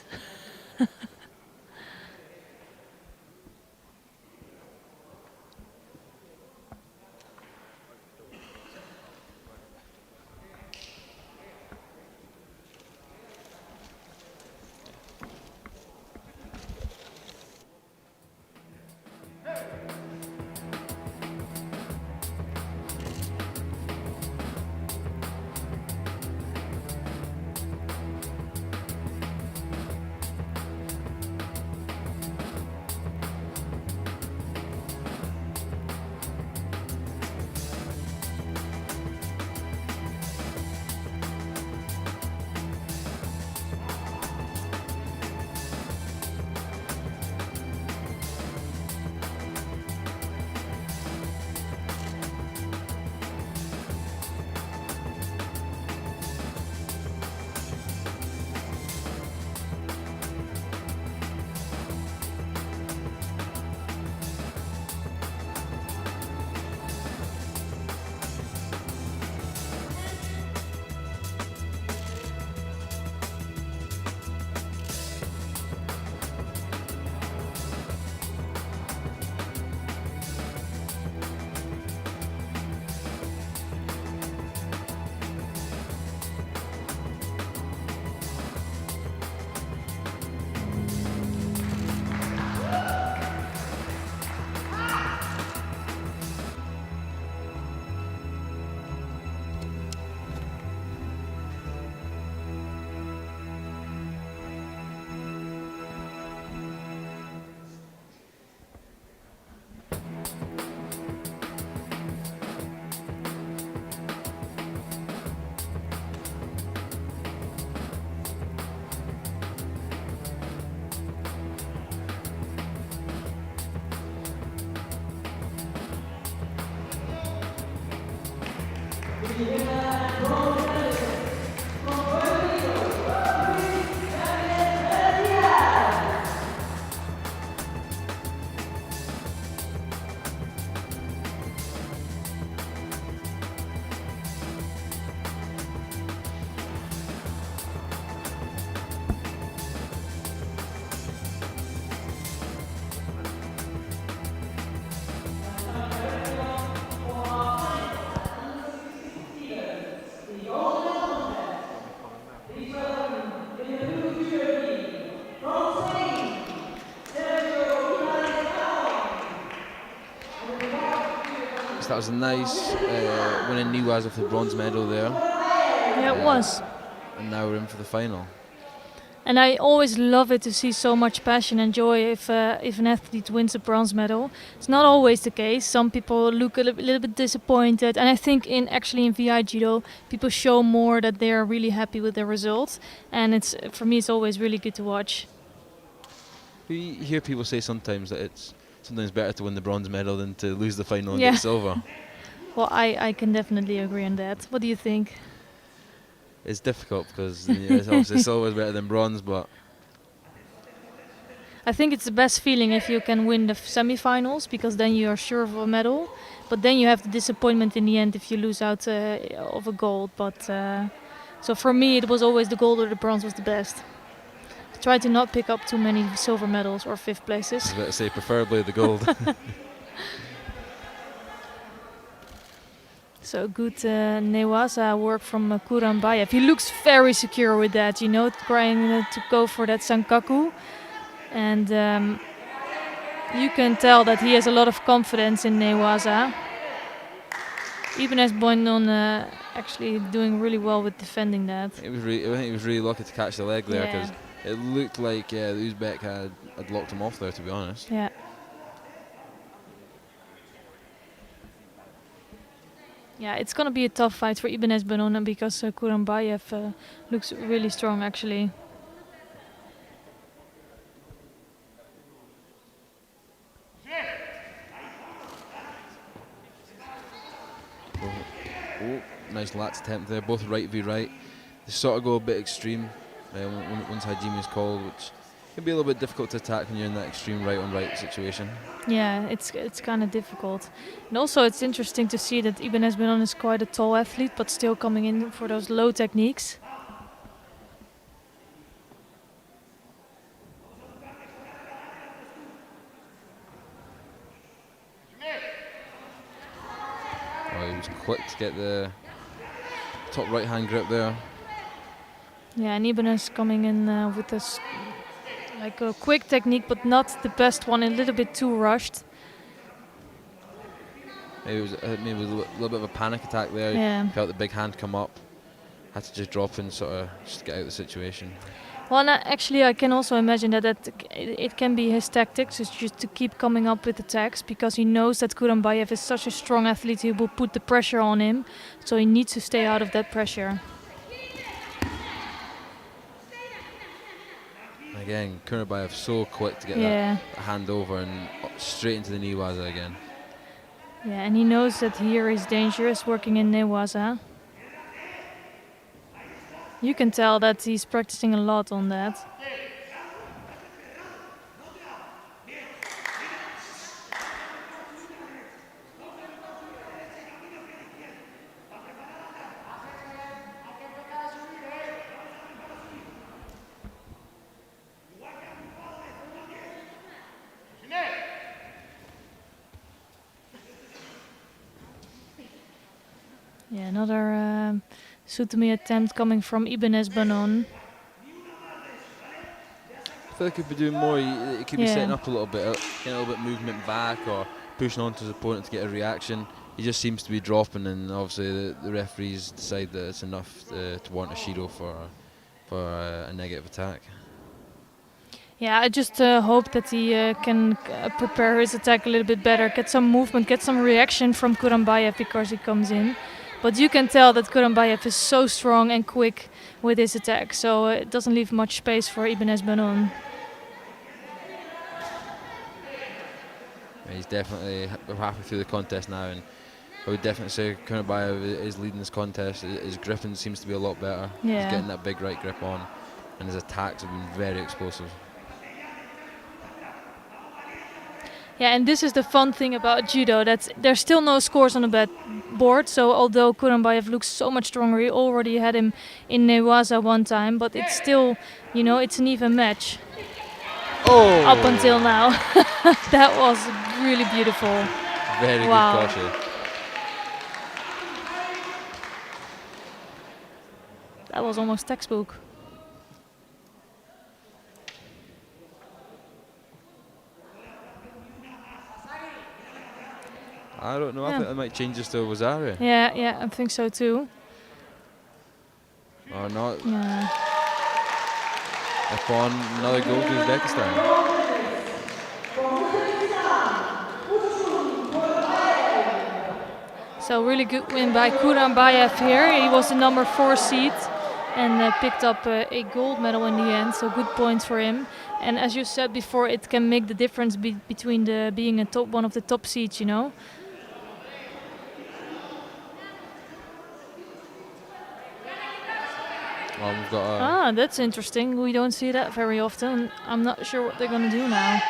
So that was a nice winning Niwaza for the bronze medal there. Yeah, it was. And now we're in for the final. And I always love it to see so much passion and joy if an athlete wins a bronze medal. It's not always the case. Some people look a little bit disappointed, and I think in VI Judo, people show more that they are really happy with their results. And for me, it's always really good to watch. We hear people say sometimes that it's sometimes better to win the bronze medal than to lose the final and get silver. Well, I can definitely agree on that. What do you think? It's difficult because obviously silver is better than bronze, but I think it's the best feeling if you can win the semi-finals, because then you are sure of a medal. But then you have the disappointment in the end if you lose out of a gold. But so for me, it was always the gold or the bronze was the best. Try to not pick up too many silver medals or fifth places. I was about to say preferably the gold. So good Newaza work from Kurambayev. He looks very secure with that, trying to go for that Sankaku. And you can tell that he has a lot of confidence in Newaza. Ibanez Boinon actually doing really well with defending that. I think he was really lucky to catch the leg there, because it looked like the Uzbek had locked him off there, to be honest. Yeah. Yeah, it's going to be a tough fight for Ibanez Boinon because Kurambayev looks really strong, actually. Oh, nice lats attempt there, both right v right. They sort of go a bit extreme once Hajime is called, which can be a little bit difficult to attack when you're in that extreme right on right situation. Yeah, it's kind of difficult. And also it's interesting to see that Ibanez Boinon is quite a tall athlete, but still coming in for those low techniques. Oh, he was quick to get the top right hand grip there. Yeah, and Ibanez coming in with this like a quick technique, but not the best one, a little bit too rushed. Maybe it was a little bit of a panic attack there. Yeah. Felt the big hand come up, had to just drop in sort of just to get out of the situation. Well, and actually I can also imagine that it can be his tactics, is just to keep coming up with attacks, because he knows that Kurambayev is such a strong athlete, he will put the pressure on him, so he needs to stay out of that pressure. Again, Kurambayev so quick to get that hand over and straight into the Newaza again. Yeah, and he knows that here is dangerous working in Newaza. You can tell that he's practicing a lot on that. Yeah, another Sutami attempt coming from Ibanez Boinon. I feel like he could be doing more. He could be setting up a little bit, getting a little bit movement back or pushing onto his opponent to get a reaction. He just seems to be dropping, and obviously the referees decide that it's enough to warrant a Shido for a negative attack. Yeah, I just hope that he can prepare his attack a little bit better, get some movement, get some reaction from Kurambayev because he comes in. But you can tell that Kurambayev is so strong and quick with his attack, so it doesn't leave much space for Ibanez Boinon. He's definitely halfway through the contest now, and I would definitely say Kurambayev is leading this contest. His gripping seems to be a lot better. Yeah. He's getting that big right grip on, and his attacks have been very explosive. Yeah, and this is the fun thing about judo, that there's still no scores on the board. So although Kurambayev looks so much stronger, he already had him in Newaza one time, but it's still, it's an even match. Oh! Up until now. That was really beautiful. Very good caution. That was almost textbook. I don't know. I Yeah. think that might change this to Wazari. Yeah, I think so too. Or not. Yeah. Upon another goal to Uzbekistan. So really good win by Kurambayev here. He was the number 4 seed and picked up a gold medal in the end. So good points for him. And as you said before, it can make the difference between being one of the top seeds, you know. Well, we've got that's interesting. We don't see that very often. I'm not sure what they're going to do now.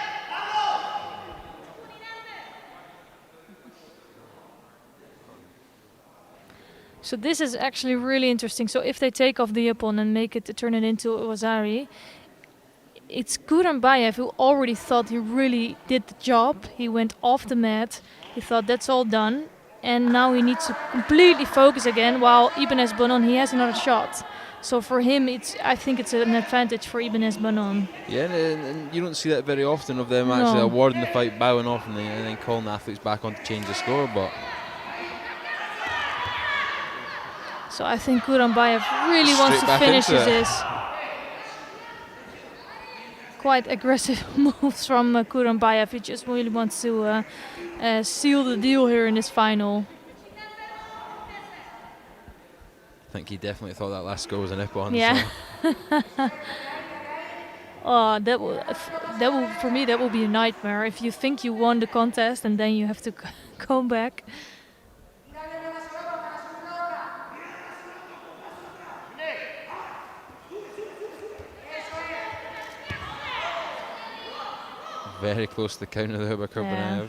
So this is actually really interesting. So if they take off the ippon and turn it into Wazari, it's Kurambayev who already thought he really did the job. He went off the mat. He thought that's all done. And now he needs to completely focus again, while Ibanez Bonon, he has another shot. So for him, I think it's an advantage for Ibanez Bonon. Yeah, and you don't see that very often of them actually awarding the fight, bowing off, and then calling the athletes back on to change the score. But so I think Kurambayev really wants to finish this. Quite aggressive moves from Kurambayev. He just really wants to seal the deal here in this final. I think he definitely thought that last score was an ippon. Yeah. So. Oh, that will for me that will be a nightmare. If you think you won the contest and then you have to go back. Very close to the counter there by Kurbanev.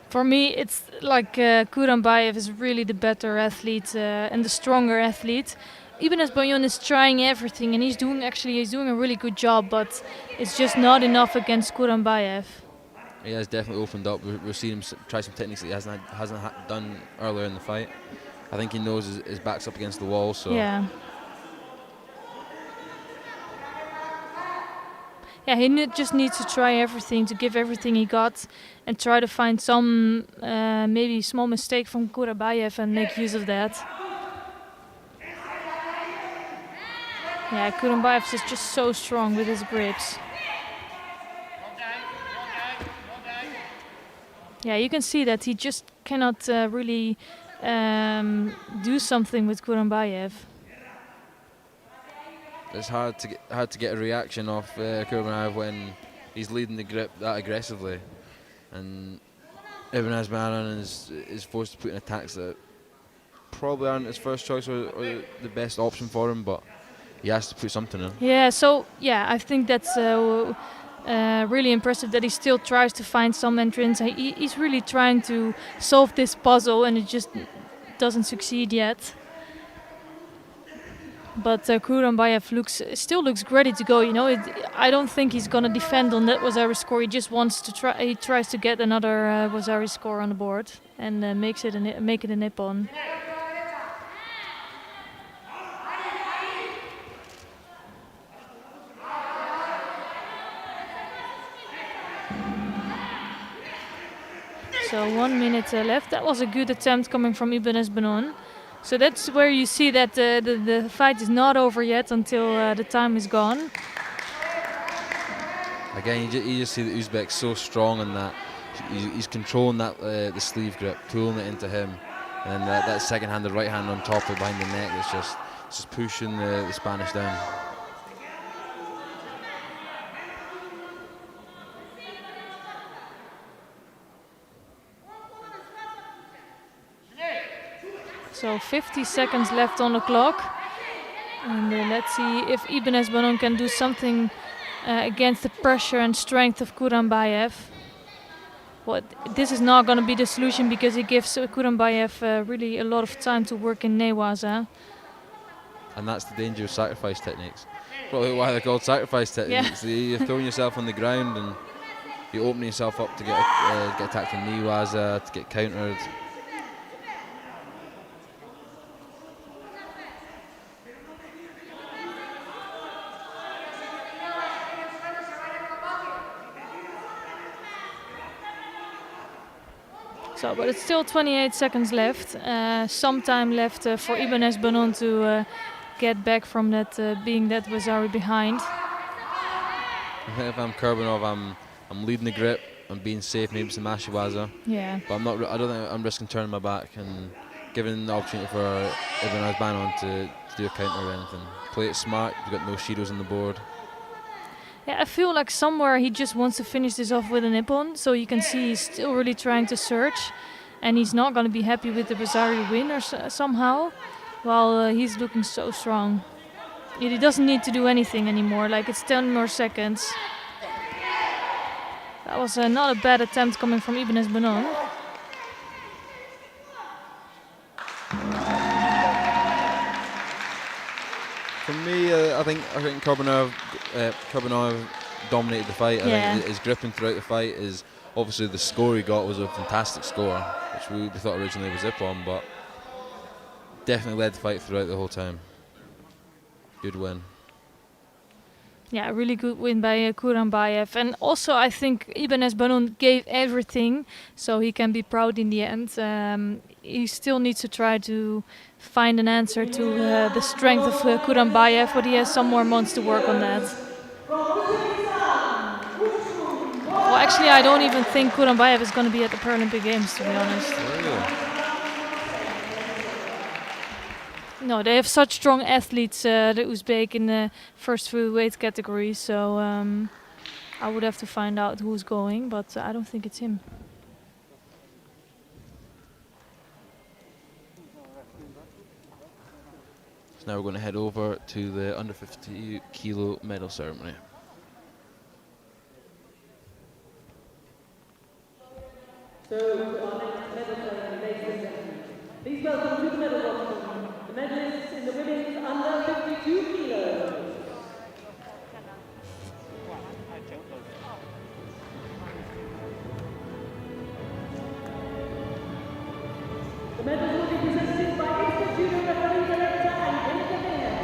For me, it's like Kurambayev is really the better athlete and the stronger athlete. Ibanez Bonon is trying everything and he's doing a really good job, but it's just not enough against Kurambayev. He has definitely opened up. We're seeing him try some techniques that he hasn't done earlier in the fight. I think he knows his back's up against the wall, so. Yeah. Yeah, he just needs to try everything, to give everything he got, and try to find some maybe small mistake from Kurambayev and make use of that. Yeah, Kurambayev is just so strong with his grips. Yeah, you can see that he just cannot really do something with Kurambayev. It's hard to get a reaction off Kurbanev when he's leading the grip that aggressively, and Ibanez Bonon is forced to put in attacks that probably aren't his first choice or the best option for him, but he has to put something in. Yeah, so I think that's really impressive that he still tries to find some entrance. He's really trying to solve this puzzle, and it just doesn't succeed yet. But Kurambayev still looks ready to go. You know, I don't think he's gonna defend on that Wazari score. He just wants to try. He tries to get another Wazari score on the board and make it a nippon. So 1 minute left. That was a good attempt coming from Ibanez Bonon. So that's where you see that the fight is not over yet until the time is gone. Again, you just see that Uzbek's so strong in that. He's controlling that the sleeve grip, pulling it into him. And that second-handed right hand on top of behind the neck that's just pushing the Spanish down. So 50 seconds left on the clock. And let's see if Ibanez Bonon can do something against the pressure and strength of Kurambayev. Well, this is not going to be the solution because it gives Kurambayev really a lot of time to work in newaza. And that's the danger of sacrifice techniques. Probably why they're called sacrifice techniques. Yeah. You're throwing yourself on the ground and you're opening yourself up to get attacked in newaza, to get countered. So, but it's still 28 seconds left. Some time left for Ibanez Banon to get back from that being that Vazari behind. I think if I'm Kurbanov, I'm leading the grip. I'm being safe, maybe some Ashiwaza. Yeah. But I'm not. I don't think I'm risking turning my back and giving the opportunity for Ibanez Banon to do a counter or anything. Play it smart. You've got no Shidos on the board. Yeah, I feel like somewhere he just wants to finish this off with a nippon. So you can see he's still really trying to search, and he's not going to be happy with the Vazari win or somehow. While he's looking so strong. He doesn't need to do anything anymore. Like, it's 10 more seconds. That was not a bad attempt coming from Ibanez Banon. For me, I think Kurbanov dominated the fight. I think his gripping throughout the fight is obviously the score he got was a fantastic score, which we thought originally was Ippon, but definitely led the fight throughout the whole time. Good win. Yeah, a really good win by Kurambayev. And also I think Ibanez Banon gave everything, so he can be proud in the end. He still needs to try to find an answer to the strength of Kurambayev, but he has some more months to work on that. Well, actually, I don't even think Kurambayev is going to be at the Paralympic Games, to be honest. Really? No, they have such strong athletes, the Uzbek, in the first few weight categories. So I would have to find out who's going, but I don't think it's him. So now we're going to head over to the under 50 kilo medal ceremony. So, our next medal ceremony, ladies and gentlemen. Please welcome to the medal box the medalists in the women's under 52 kilos. The medals will be presented by IBSA Judo Referee Director and Clinical Mayor.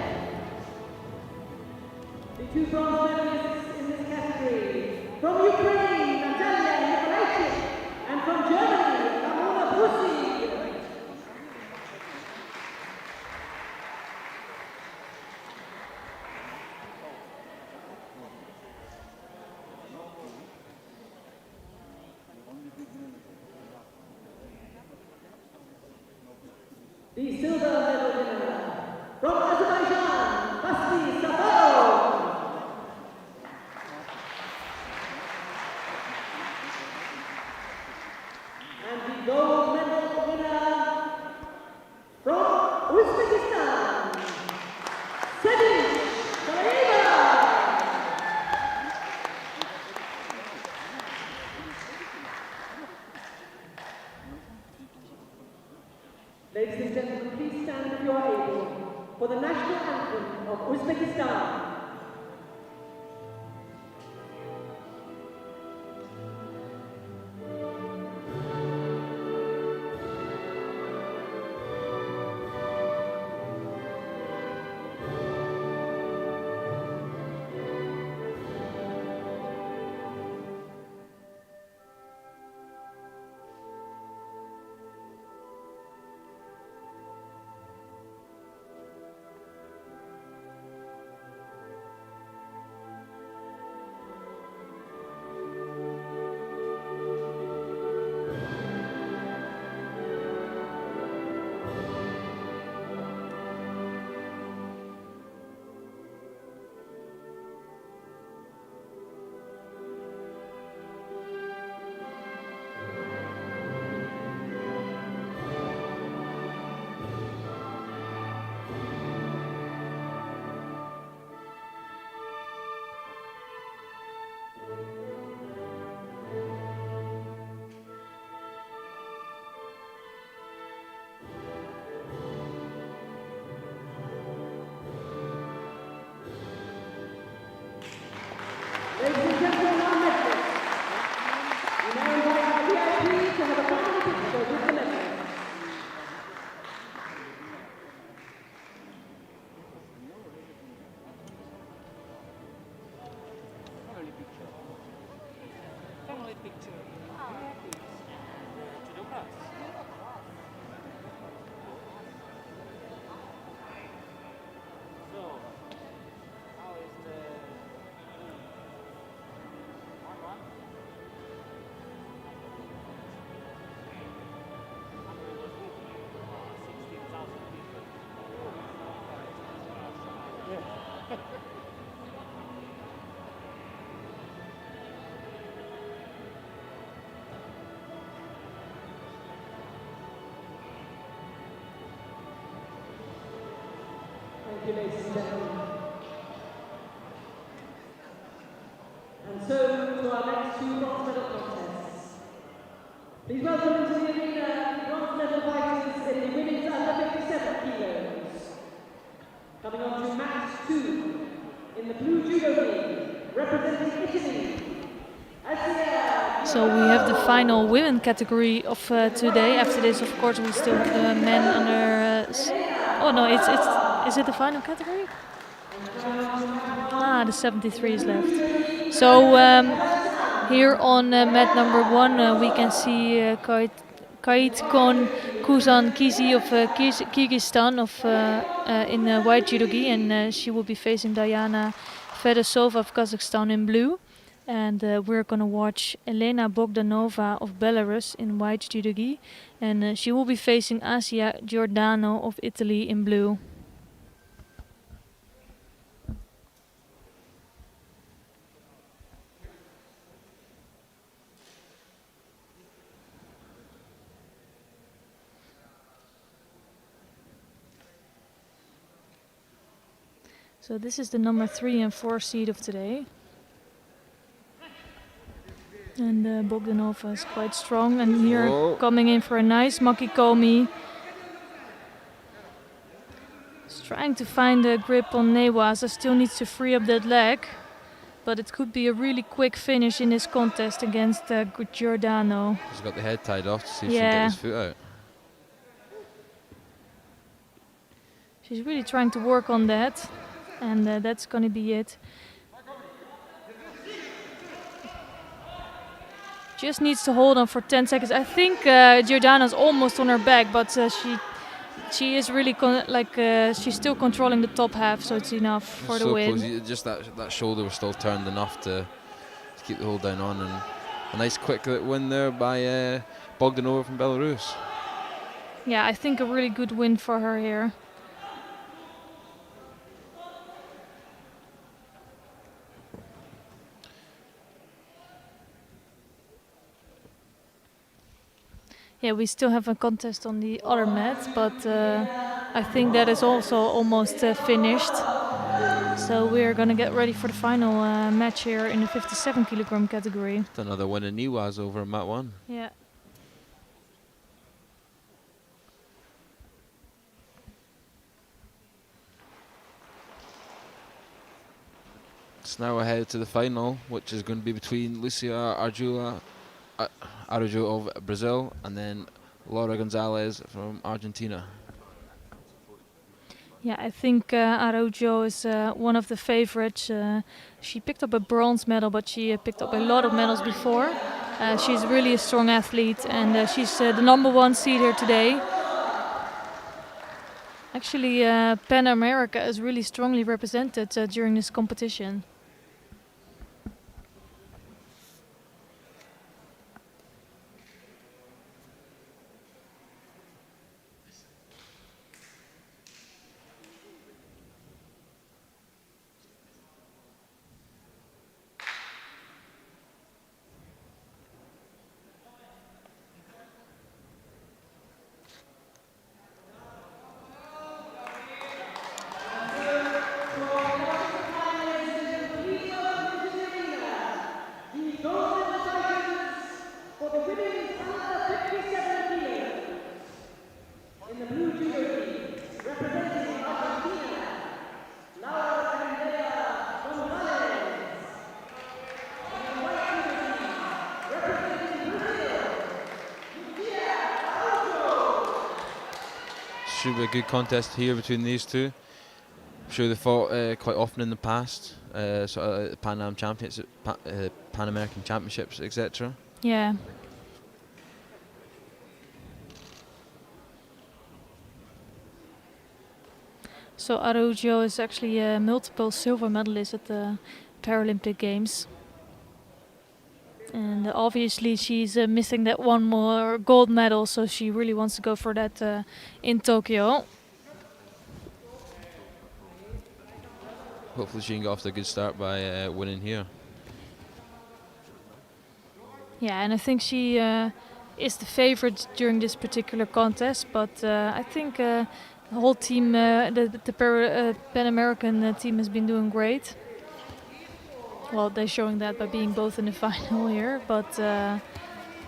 The two bronze medalists in this category, from Ukraine, Natalia Nikolaichik, and from Germany, Ramona Pussy. The silver medal winner, from Azerbaijan, Basti Safarov. And the gold medal winner, from Uzbekistan, Sevin Salayeva. Ladies and gentlemen, please stand if you are able for the national anthem of Uzbekistan. you, ladies and gentlemen. And so, to our next two bronze medal contests. Please welcome into the arena the bronze medal fighters in the women's under 57 kilos. Coming on to match 2 in the blue judo league, representing Italy. So we have the final women category of today. After this, of course, we still have the men under. Oh no, is it the final category? The 73 is left. So here on mat number 1, we can see Kaitkon Kuzan Kizi of Kyrgyzstan in white judogi, and she will be facing Diana Fedosova of Kazakhstan in blue. And we're going to watch Elena Bogdanova of Belarus in white judogi, and she will be facing Asia Giordano of Italy in blue. So this is the number 3 and 4 seed of today. And Bogdanova is quite strong, and here coming in for a nice makikomi. He's trying to find a grip on Newasa, still needs to free up that leg. But it could be a really quick finish in this contest against Giordano. He's got the head tied off to see if she can get his foot out. She's really trying to work on that, and that's going to be it. Just needs to hold on for 10 seconds. I think Giordano's almost on her back, but she is really she's still controlling the top half, so it's enough for the win. Close. Just that shoulder was still turned enough to keep the hold down on, and a nice quick win there by Bogdanova from Belarus. Yeah, I think a really good win for her here. Yeah, we still have a contest on the other mat, but I think that is also almost finished. So we're going to get ready for the final match here in the 57 kilogram category. Another win in Niwas over mat 1. Yeah. It's now ahead to the final, which is going to be between Lucia Araujo of Brazil and then Laura Gonzalez from Argentina. Yeah, I think Araujo is one of the favorites. She picked up a bronze medal, but she picked up a lot of medals before. She's really a strong athlete, and she's the number 1 seed here today. Actually, Pan America is really strongly represented during this competition. Should be a good contest here between these two. I'm sure they fought quite often in the past, sort of Pan Am Championships, Pan American Championships, etc. Yeah. So Araujo is actually a multiple silver medalist at the Paralympic Games. And obviously she's missing that one more gold medal, so she really wants to go for that in Tokyo. Hopefully she can get off to a good start by winning here. Yeah, and I think she is the favorite during this particular contest, but I think The whole team, the Pan American team has been doing great. Well, they're showing that by being both in the final here, but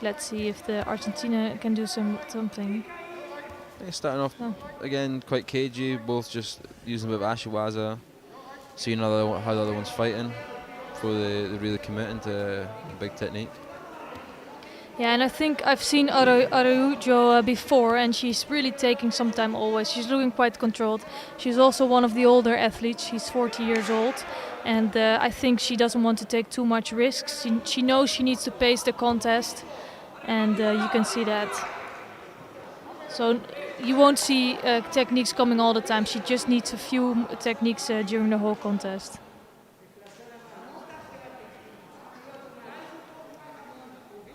let's see if the Argentina can do something. Starting off again quite cagey, both just using a bit of ashiwaza, seeing how the other one's fighting before they really commit into big technique. Yeah, and I think I've seen Araujo before, and she's really taking some time always. She's looking quite controlled. She's also one of the older athletes. She's 40 years old, and I think she doesn't want to take too much risks. She knows she needs to pace the contest, and you can see that. So you won't see techniques coming all the time. She just needs a few techniques during the whole contest.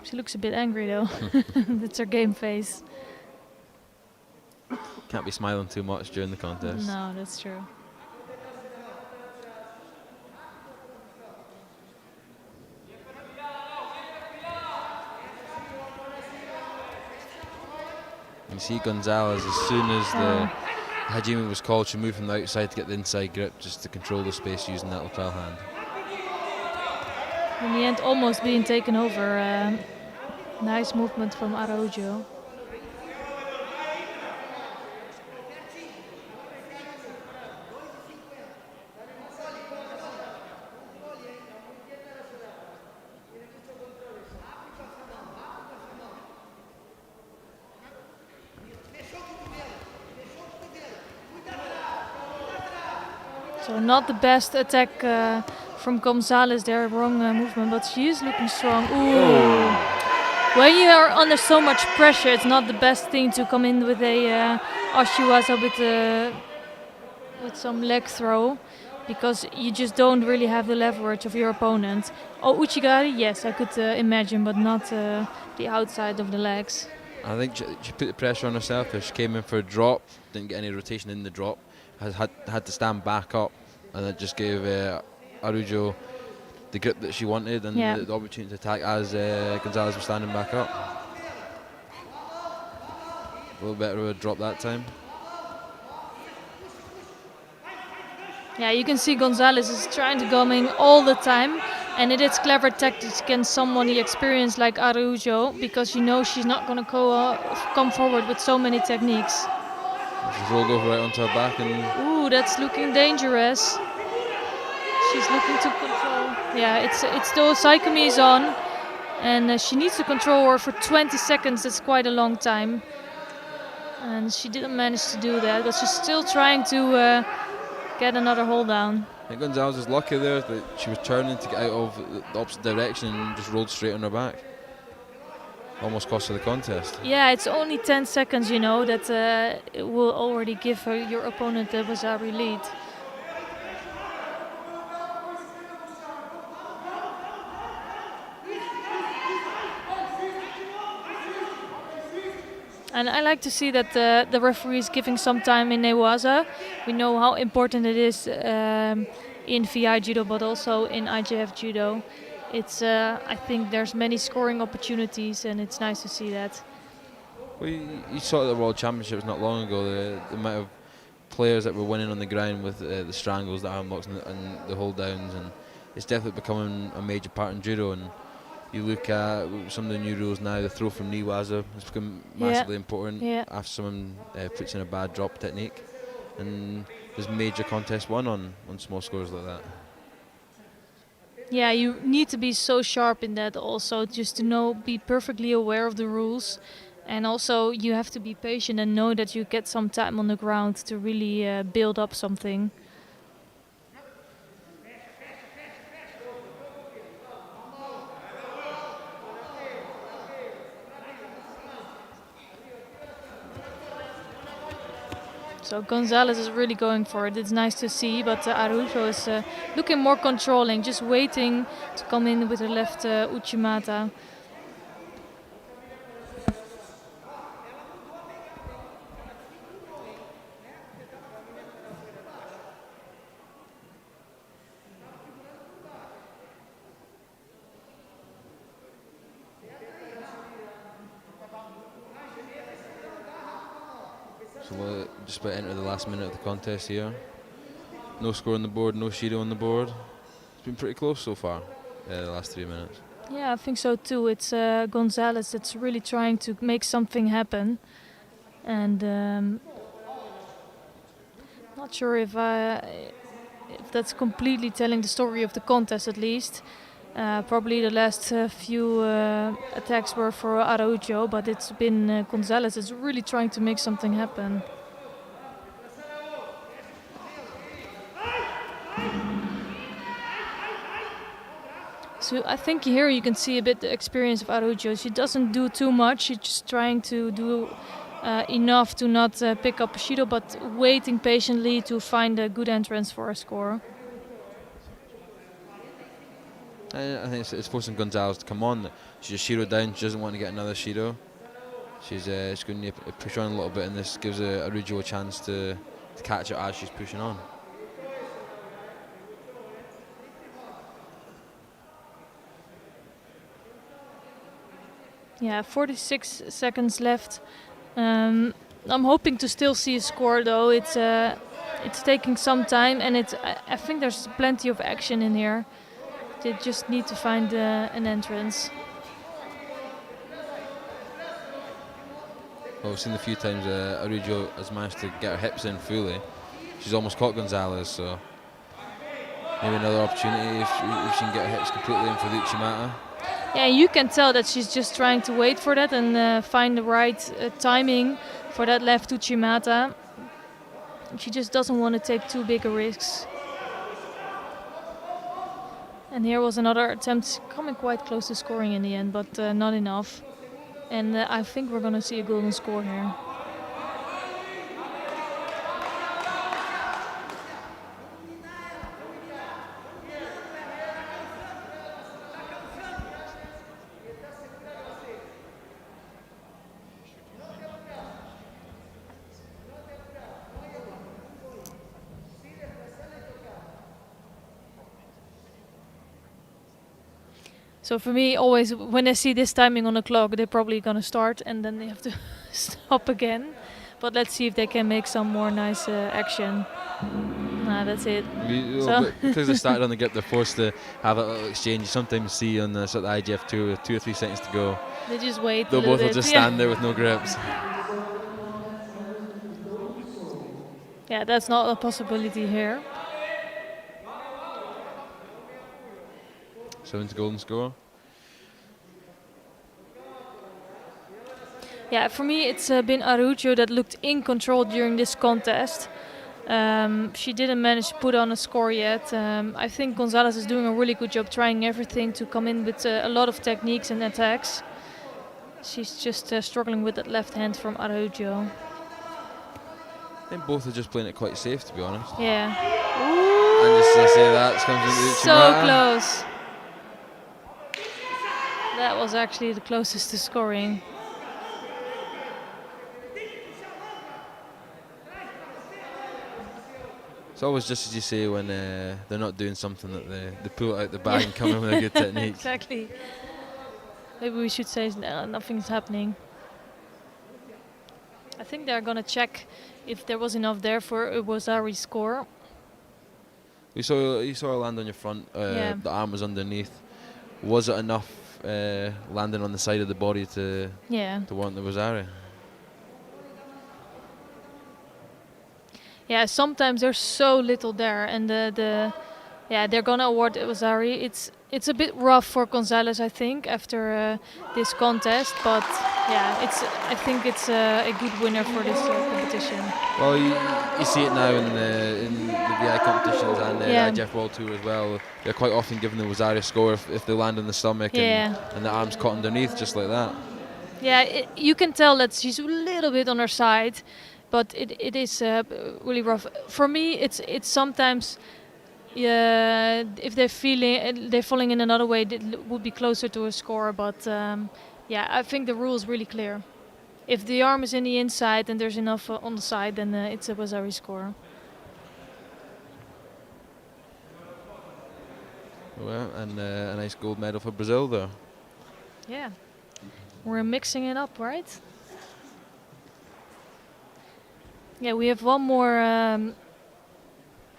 She looks a bit angry though. That's her game face. Can't be smiling too much during the contest. No, that's true. You see Gonzalez, as soon as the Hajime was called, she moved from the outside to get the inside grip just to control the space using that lapel hand. In the end, almost being taken over. Nice movement from Araujo. So not the best attack from Gonzalez there, wrong movement, but she is looking strong. Ooh. When you are under so much pressure, it's not the best thing to come in with a ashiwaza with some leg throw, because you just don't really have the leverage of your opponent. Oh, Uchigari, yes, I could imagine, but not the outside of the legs. I think she put the pressure on herself. If she came in for a drop, didn't get any rotation in the drop, had to stand back up, and it just gave Araujo the grip that she wanted and the opportunity to attack as Gonzalez was standing back up. A little better of a drop that time. Yeah, you can see Gonzalez is trying to come in all the time, and it is clever tactics against someone experienced like Araujo, because you know she's not going to come forward with so many techniques. She's rolled over right onto her back, and ooh, that's looking dangerous. She's looking to control. Yeah, it's the Saikumi is on, and she needs to control her for 20 seconds. That's quite a long time, and she didn't manage to do that, but she's still trying to get another hold down. I think Gonzalez was lucky there that she was turning to get out of the opposite direction and just rolled straight on her back. Almost cost her the contest. Yeah, it's only 10 seconds, you know, that it will already give your opponent the Wasabi lead. And I like to see that the referee is giving some time in Newaza. We know how important it is in VI Judo, but also in IJF Judo. It's I think there's many scoring opportunities, and it's nice to see that. Well, you saw at the World Championships not long ago the amount of players that were winning on the ground with the strangles, the arm locks, and the hold downs, and it's definitely becoming a major part in judo. And you look at some of the new rules now, the throw from knee waza has become massively important after someone puts in a bad drop technique, and there's major contests won on small scores like that. Yeah, you need to be so sharp in that also, just to be perfectly aware of the rules, and also you have to be patient and know that you get some time on the ground to really build up something. So Gonzalez is really going for it. It's nice to see, but Araujo is looking more controlling, just waiting to come in with her left Uchimata. So we'll just about enter the last minute of the contest here. No score on the board, no Shido on the board. It's been pretty close so far, the last 3 minutes. Yeah, I think so too. It's Gonzalez that's really trying to make something happen. And not sure if that's completely telling the story of the contest, at least. Probably the last few attacks were for Araujo, but it's been Gonzalez that's really trying to make something happen. So I think here you can see a bit the experience of Araujo. She doesn't do too much. She's just trying to do enough to not pick up Shido, but waiting patiently to find a good entrance for a score. I think it's forcing Gonzalez to come on. She's just Shido down. She doesn't want to get another Shido. She's going to push on a little bit, and this gives Araujo a chance to catch it as she's pushing on. Yeah, 46 seconds left. I'm hoping to still see a score, though. It's taking some time, and I think there's plenty of action in here. They just need to find an entrance. Well, we've seen a few times Araujo has managed to get her hips in fully. She's almost caught Gonzalez, so maybe another opportunity if she can get her hips completely in for the Uchimata. Yeah, you can tell that she's just trying to wait for that and find the right timing for that left Uchimata. She just doesn't want to take too big a risks. And here was another attempt, coming quite close to scoring in the end, but not enough. And I think we're going to see a golden score here. So for me, always when I see this timing on the clock, they're probably going to start and then they have to stop again. But let's see if they can make some more nice action. Nah, that's it. Because they started on the grip, they're forced to have a little exchange. You sometimes see on the sort of IGF 2 with 2 or 3 seconds to go. They just wait. They'll both will just stand there with no grips. Yeah, that's not a possibility here. So into golden score. Yeah, for me it's been Araujo that looked in control during this contest. She didn't manage to put on a score yet. I think Gonzalez is doing a really good job trying everything to come in with a lot of techniques and attacks. She's just struggling with that left hand from Araujo. I think both are just playing it quite safe, to be honest. Yeah. Ooh. And just to say that comes into the so Uchimata. Close. That was actually the closest to scoring. It's always just as you say when they're not doing something that they pull it out the bag and come in with a good technique. Exactly. Maybe we should say no, nothing's happening. I think they're gonna check if there was enough there for a Wazari score. You saw her land on your front. Yeah. The arm was underneath. Was it enough landing on the side of the body to warrant the Wazari? Yeah, sometimes there's so little there, and they're gonna award Wazari. It's a bit rough for Gonzalez, I think, after this contest, but yeah, I think it's a good winner for this competition. Well, you see it now in the VI competitions and the IGF World Tour as well. They're quite often given the Wazari score if they land on the stomach and the arm's caught underneath, just like that. Yeah, you can tell that she's a little bit on her side, but it is really rough. For me, it's sometimes. Yeah, if they're falling in another way, it would be closer to a score. But I think the rule is really clear. If the arm is in the inside and there's enough on the side, then it's a Wazari score. Well, and a nice gold medal for Brazil there. Yeah, we're mixing it up, right? Yeah, we have one more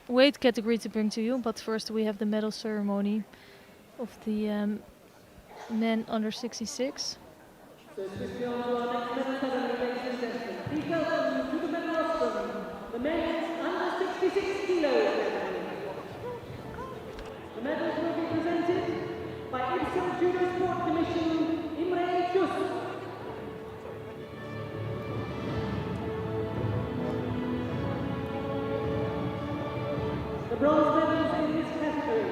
weight category to bring to you, but first we have the medal ceremony of the men under 66. So swiftly on to our next medal ceremony, ladies and gentlemen. Please welcome to the medal rostrum, the men under 66 kilos. The medals will be presented by IBSA Judo Sport Commission Imre Chus. The bronze medals in this category.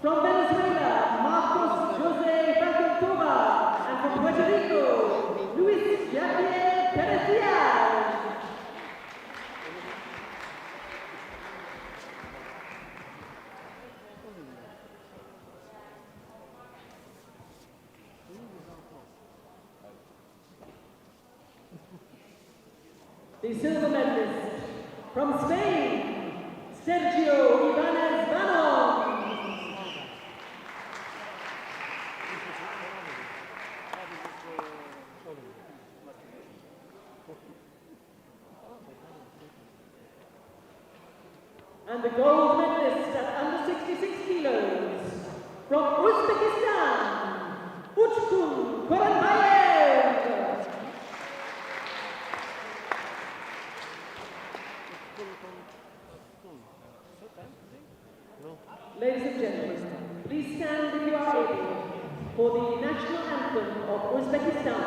From Venezuela, Marcos Jose Bacantova, and from Puerto Rico, Luis Javier Perez. The silver medalist from Spain, Sergio Ibanez Vano. And the gold medalist at under 66 kilos from Uzbekistan, Uchkun Koranbayev. Ladies and gentlemen, please stand if you are able for the national anthem of Uzbekistan.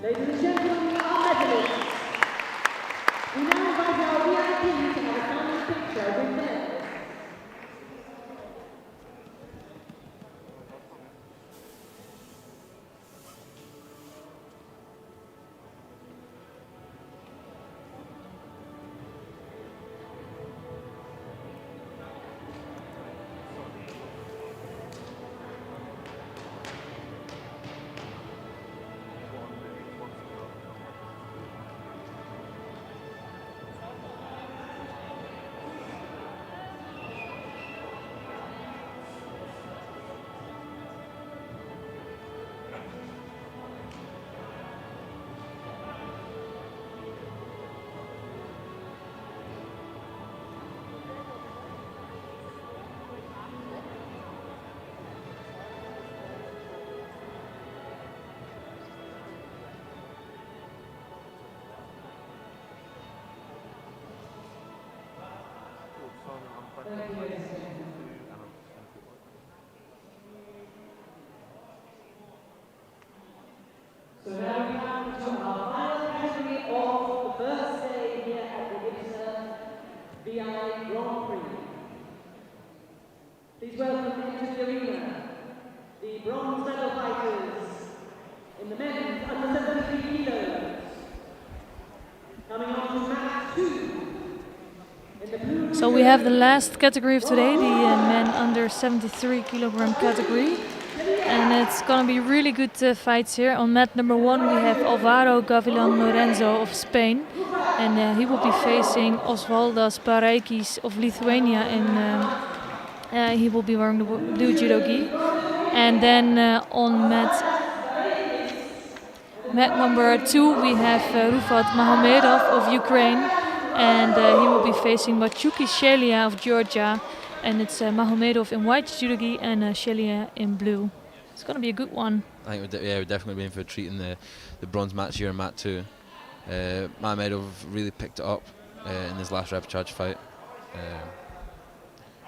Ladies and gentlemen, our medalists. We now invite our VIPs to have a family picture with them. So now we come to our final category of the first day here at the IBSA VI Grand Prix. Please welcome into the arena the bronze medal fighters in the men's under 73 kilos. Coming on to match 2. So we have the last category of today, the men under 73 kilogram category. And it's going to be really good fights here. On mat number 1 we have Alvaro Gavilan Lorenzo of Spain. And he will be facing Osvaldas Pareikis of Lithuania. And he will be wearing the blue judo gi. And then on mat number 2 we have Rufat Mahomedov of Ukraine. And he will be facing Machuki Shelia of Georgia. and it's Mahomedov in white judogi and Shelia in blue. It's going to be a good one. I think we're definitely being for a treat in the bronze match here in mat 2. Mahomedov really picked it up in his last repechage fight,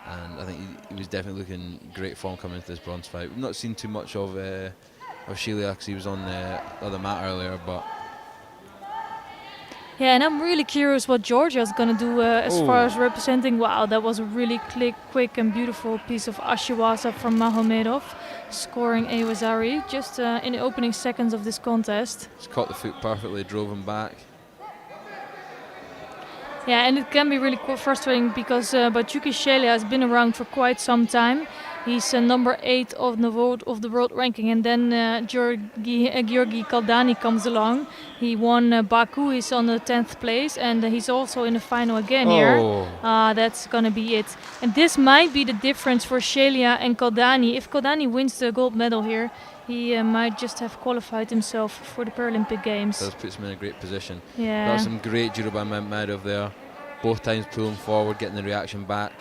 and I think he was definitely looking great form coming into this bronze fight. We've not seen too much of Shelia because he was on the other mat earlier, but yeah, and I'm really curious what Georgia's going to do as far as representing. Wow, that was a really quick and beautiful piece of Ashiwaza from Mahomedov, scoring Ewazari just in the opening seconds of this contest. Just caught the foot perfectly, drove him back. Yeah, and it can be really frustrating because Bachuki Shelia has been around for quite some time. He's number 8 of the world ranking, and then Georgi Kaldani comes along. He won Baku, he's on the 10th place, and he's also in the final again here. That's gonna be it. And this might be the difference for Shelia and Kaldani. If Kaldani wins the gold medal here, he might just have qualified himself for the Paralympic Games. That puts him in a great position. Yeah. That was some great judo by Mahomedov there. Both times pulling forward, getting the reaction back.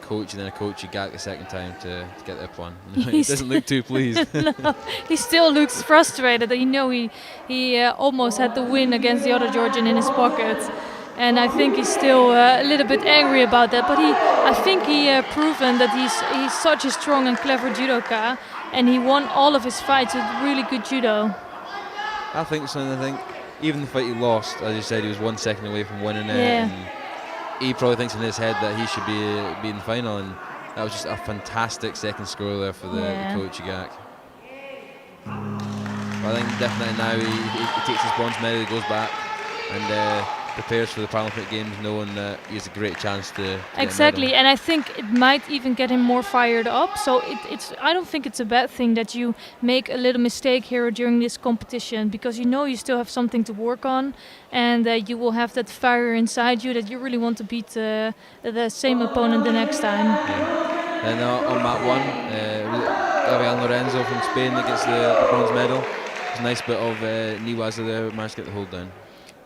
Coach and then a coachy gag the second time to get the up one. He doesn't look too pleased. No, he still looks frustrated. He almost had the win against the other Georgian in his pocket, and I think he's still a little bit angry about that. But I think he proven that he's such a strong and clever judoka, and he won all of his fights with really good judo. I think so, and I think even the fight he lost, as you said, he was 1 second away from winning it. Yeah. And he probably thinks in his head that he should be in the final, and that was just a fantastic second score there for the coach Gak. I think definitely now he takes his bronze medal, he goes back and prepares for the Paralympic Games, knowing that he has a great chance to exactly, and I think it might even get him more fired up. So I don't think it's a bad thing that you make a little mistake here during this competition, because you know you still have something to work on, and you will have that fire inside you that you really want to beat the same opponent the next time. Yeah. And on mat 1, Gavian Lorenzo from Spain that gets the bronze medal. It's a nice bit of Niwaza there, managed to get the hold down.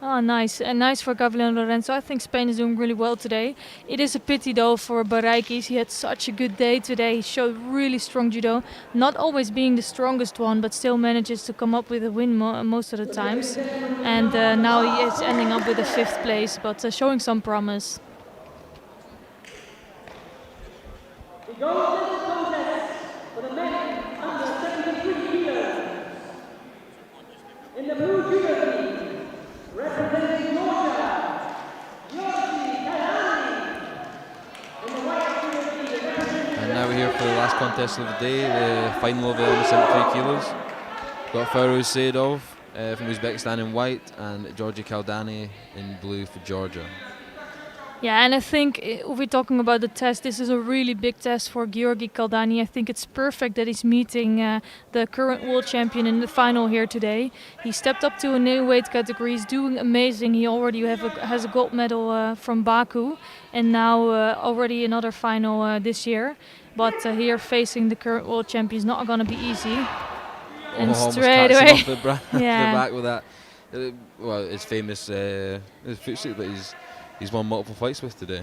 Oh, nice. And nice for Gavilan Lorenzo. I think Spain is doing really well today. It is a pity, though, for Baraikis. He had such a good day today. He showed really strong judo. Not always being the strongest one, but still manages to come up with a win most of the times. And now he is ending up with a 5th place, but showing some promise. The gold medal contest for the men under 73 kilos. In the blue judo team, representing Georgia, Georgi Kaldani. In the white judo team, representing... And now we're here for the last contest of the day, the final of the under 73 kilos. Got Farouz Saidov from Uzbekistan in white and Georgi Kaldani in blue for Georgia. Yeah, and I think if we're talking about the test, this is a really big test for Georgi Kaldani. I think it's perfect that he's meeting the current world champion in the final here today. He stepped up to a new weight category. He's doing amazing. He already has a gold medal from Baku, and now already another final this year. But here facing the current world champion is not going to be easy. And straight away, off the back with that. Well, it's famous foot suit, but he's won multiple fights with today.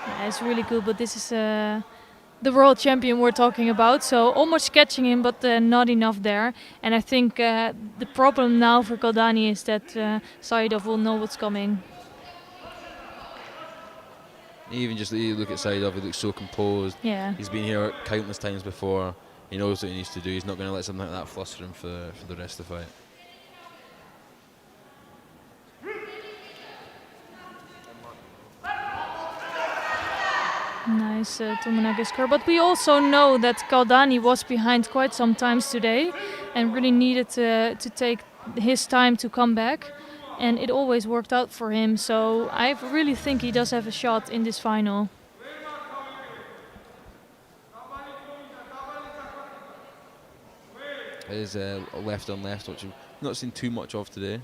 Yeah, it's really good, but this is the world champion we're talking about. So almost catching him, but not enough there. And I think the problem now for Kaldani is that Saidov will know what's coming. Even just you look at Saidov, he looks so composed. Yeah. He's been here countless times before. He knows what he needs to do. He's not going to let something like that fluster him for the rest of the fight. Nice Tomonaga score, but we also know that Kaldani was behind quite some times today and really needed to take his time to come back, and it always worked out for him, so I really think he does have a shot in this final. It is left on left, which we've not seen too much of today.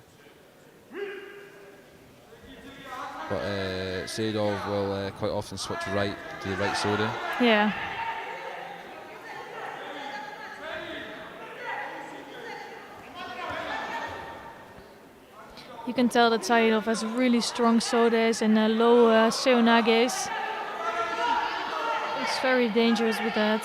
But Saidov will quite often switch right to the right soda. Yeah. You can tell that Saidov has really strong sodas and low seonages. It's very dangerous with that.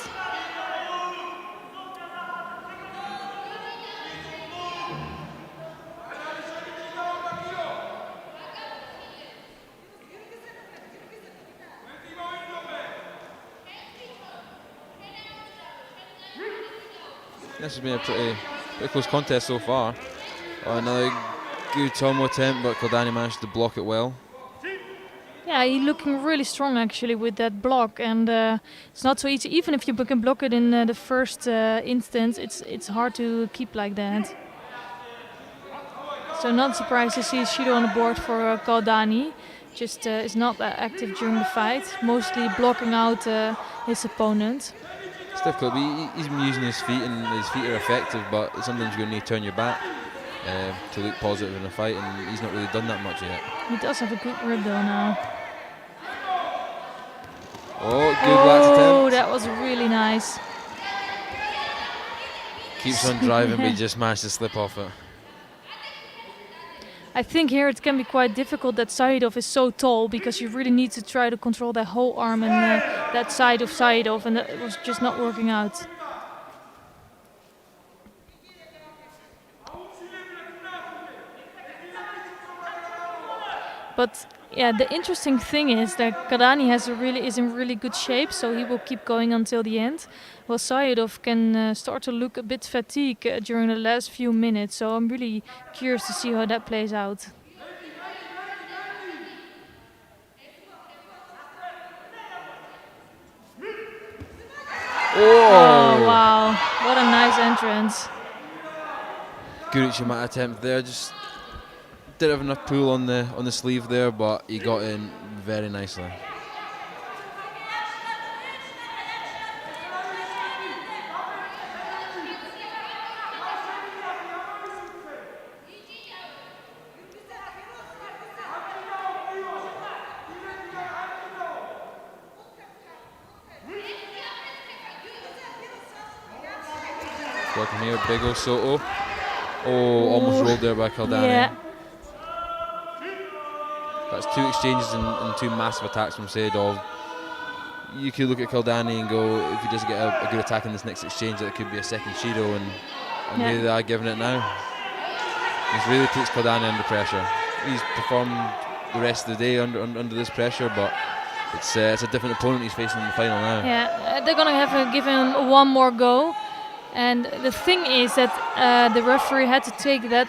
This has been a pretty close contest so far. Another good Tomo attempt, but Kildani managed to block it well. Yeah, he's looking really strong actually with that block, and it's not so easy. Even if you can block it in the first instance, it's hard to keep like that. So not surprised to see Shido on the board for Kildani. Just is not that active during the fight, mostly blocking out his opponent. It's difficult. He's been using his feet, and his feet are effective, but sometimes you're going to need to turn your back to look positive in a fight, and he's not really done that much yet. He does have a good grip though now. Oh, good lats attempt. Oh, that was really nice. Keeps on driving, but he just managed to slip off it. I think here it can be quite difficult that Saidov is so tall, because you really need to try to control that whole arm and that side of Saidov, and that was just not working out. But yeah, the interesting thing is that Kildani is in really good shape, so he will keep going until the end. Well, Saidov can start to look a bit fatigued during the last few minutes, so I'm really curious to see how that plays out. Oh wow, what a nice entrance. Good Uchimata attempt there, just didn't have enough pull on the sleeve there, but he got in very nicely. Working here, big ol' Soto. Oh, almost rolled there by Kildani. Yeah. That's two exchanges and two massive attacks from Saidov. You could look at Kildani and go, if he doesn't get a good attack in this next exchange, that could be a second Shido, and here they are giving it now. This really puts Kildani under pressure. He's performed the rest of the day under this pressure, but it's a different opponent he's facing in the final now. Yeah, they're gonna have to give him one more go. And the thing is that the referee had to take that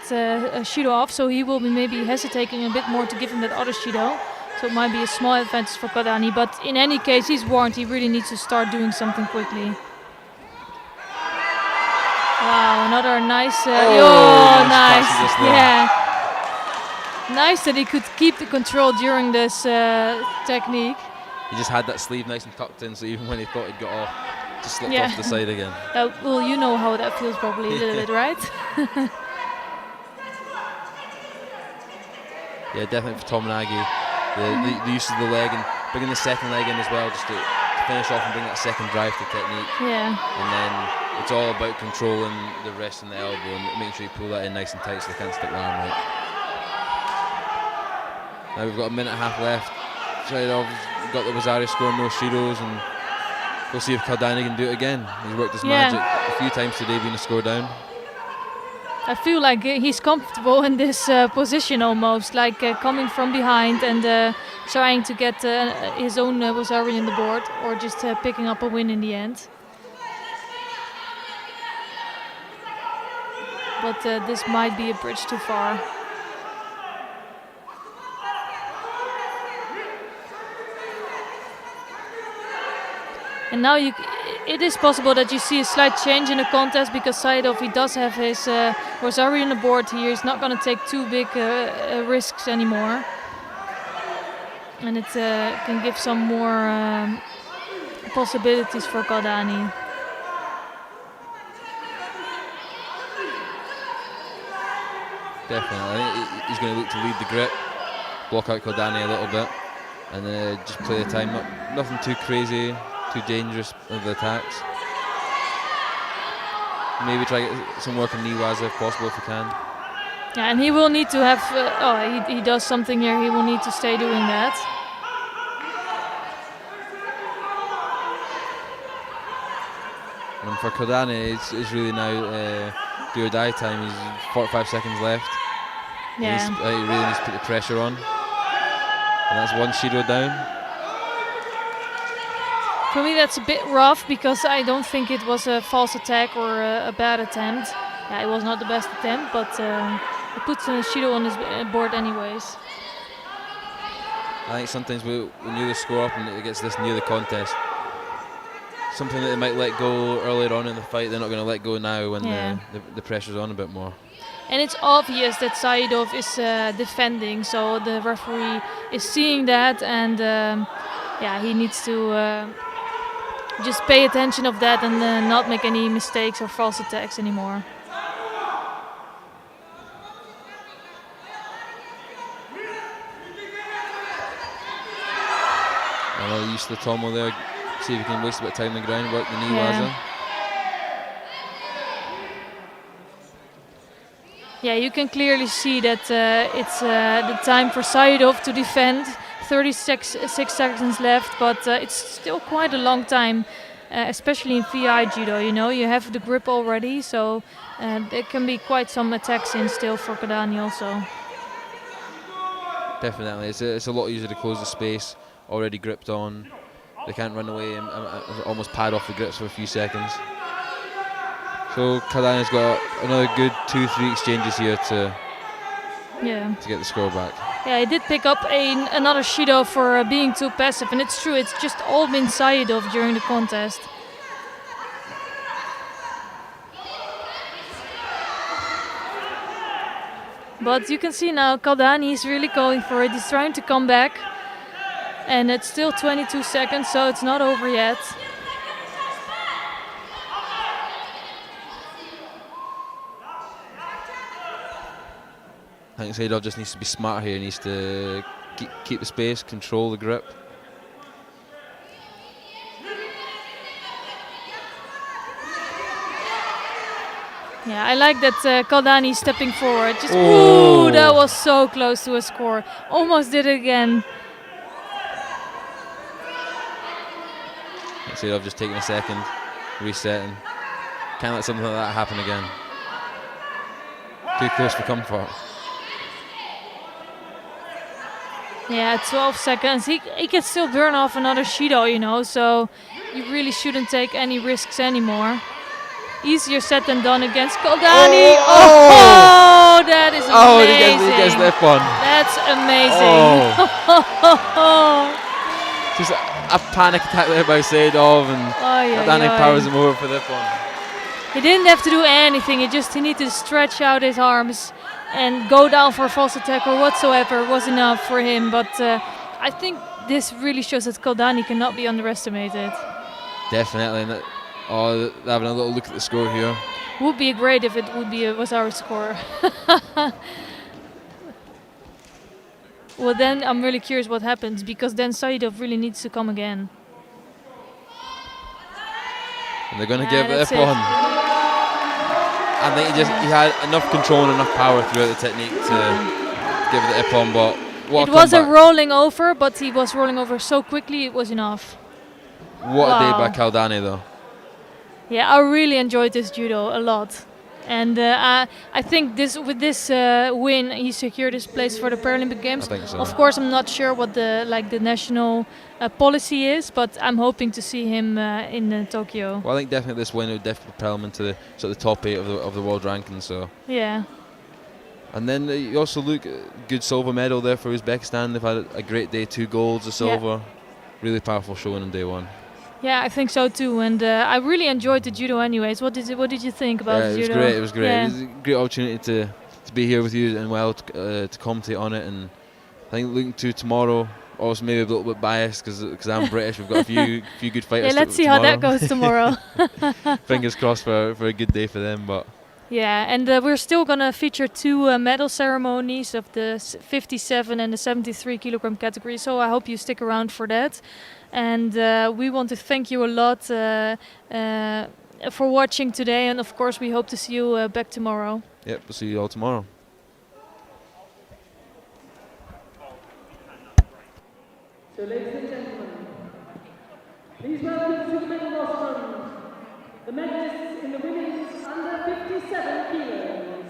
Shido off, so he will be maybe hesitating a bit more to give him that other Shido. So it might be a small advantage for Kildani, but in any case, he's warned. He really needs to start doing something quickly. Wow, another nice. Nice. Yeah. Nice that he could keep the control during this technique. He just had that sleeve nice and tucked in, so even when he thought he'd got off, just slipped off the side again. Well, you know how that feels probably a little bit, right? Yeah, definitely for Tominagi. The use of the leg and bringing the second leg in as well, just to finish off and bring that second drive to technique. Yeah. And then it's all about controlling the wrist and the elbow and making sure you pull that in nice and tight so they can't stick the arm right. Now we've got a minute and a half left. Saidov got the Wazaria scoring no Shidos, and we'll see if Kildani can do it again. He's worked his magic a few times today being a score down. I feel like he's comfortable in this position almost, like coming from behind and trying to get his own Wazaria on the board, or just picking up a win in the end. But this might be a bridge too far. And now it is possible that you see a slight change in the contest, because Saidov, he does have his Wazaria on the board here. He's not going to take too big risks anymore. And it can give some more possibilities for Kildani. Definitely. I think he's going to look to lead the grip, block out Kildani a little bit, and then just play the time. Nothing too crazy, too dangerous of the attacks. Maybe try to get some work on knee waza if possible, if he can. Yeah, and he will need to have, he does something here, he will need to stay doing that. for Caldani, it's really now do or die time. He's 45 seconds left. Yeah. He really needs to put the pressure on. And that's one Shido down. For me, that's a bit rough because I don't think it was a false attack or a bad attempt. Yeah, it was not the best attempt, but it puts Shido on his board anyways. I think sometimes when you the score up and it gets this near the contest, something that they might let go earlier on in the fight, they're not going to let go now when the pressure's on a bit more. And it's obvious that Saidov is defending, so the referee is seeing that, and he needs to just pay attention of that and not make any mistakes or false attacks anymore. I'll use the Tomo there, see if he can waste a bit of time on the ground, work the knee waza. Yeah, you can clearly see that it's the time for Saidov to defend. 36 seconds left, but it's still quite a long time, especially in VI judo. You know, you have the grip already, so there can be quite some attacks in still for Caldani also. Definitely, it's a lot easier to close the space. Already gripped on, they can't run away and almost pad off the grips for a few seconds. So Caldani's got another good 2-3 exchanges here to get the score back. Yeah, he did pick up another Shido for being too passive, and it's true, it's just all been Saidov during the contest. But you can see now Caldani is really going for it, he's trying to come back. And it's still 22 seconds, so it's not over yet. I think Saidov just needs to be smart here. He needs to keep the space, control the grip. Yeah, I like that Caldani is stepping forward. Just ooh, that was so close to a score. Almost did it again. Saidov just taking a second, resetting. Can't let something like that happen again. Too close for comfort. Yeah, 12 seconds. He can still burn off another Shido, you know, so you really shouldn't take any risks anymore. Easier said than done against Caldani. Oh, that is amazing. Oh, he gets left one. That's amazing. Just a panic attack there by Saidov, and Caldani powers him over for this one. He didn't have to do anything. He needed to stretch out his arms and go down for a false attack or whatsoever was enough for him. But I think this really shows that Caldani cannot be underestimated. Definitely. Having a little look at the score here. Would be great if it was our score. Well, then I'm really curious what happens, because then Saidov really needs to come again. And they're going to give it one. I think he had enough control and enough power throughout the technique to give it the ippon, but it was a rolling over, but he was rolling over so quickly it was enough. What a day by Caldani though. Yeah, I really enjoyed this judo a lot. And I think with this win, he secured his place for the Paralympic Games. I think so. Of course, I'm not sure what the national policy is, but I'm hoping to see him in Tokyo. Well, I think definitely this win would definitely propel him into the top 8 of the world ranking. So yeah. And then you also look at good silver medal there for Uzbekistan. They've had a great day, 2 golds, a silver. Really powerful showing on day 1. Yeah, I think so too, and I really enjoyed the judo. Anyways, what did you think about the judo? It was great. Yeah. It was a great opportunity to be here with you and to commentate on it. And I think looking to tomorrow, also maybe a little bit biased because I'm British. We've got a few good fighters. Yeah, let's see how that goes tomorrow. Fingers crossed for a good day for them. But yeah, and we're still gonna feature 2 medal ceremonies of the 57 and the 73 kilogram category. So I hope you stick around for that. And we want to thank you a lot for watching today, and of course we hope to see you back tomorrow. Yep, we'll see you all tomorrow. So ladies and gentlemen, please welcome to the middle rostrum, the medalists in the women's under 57 kilos.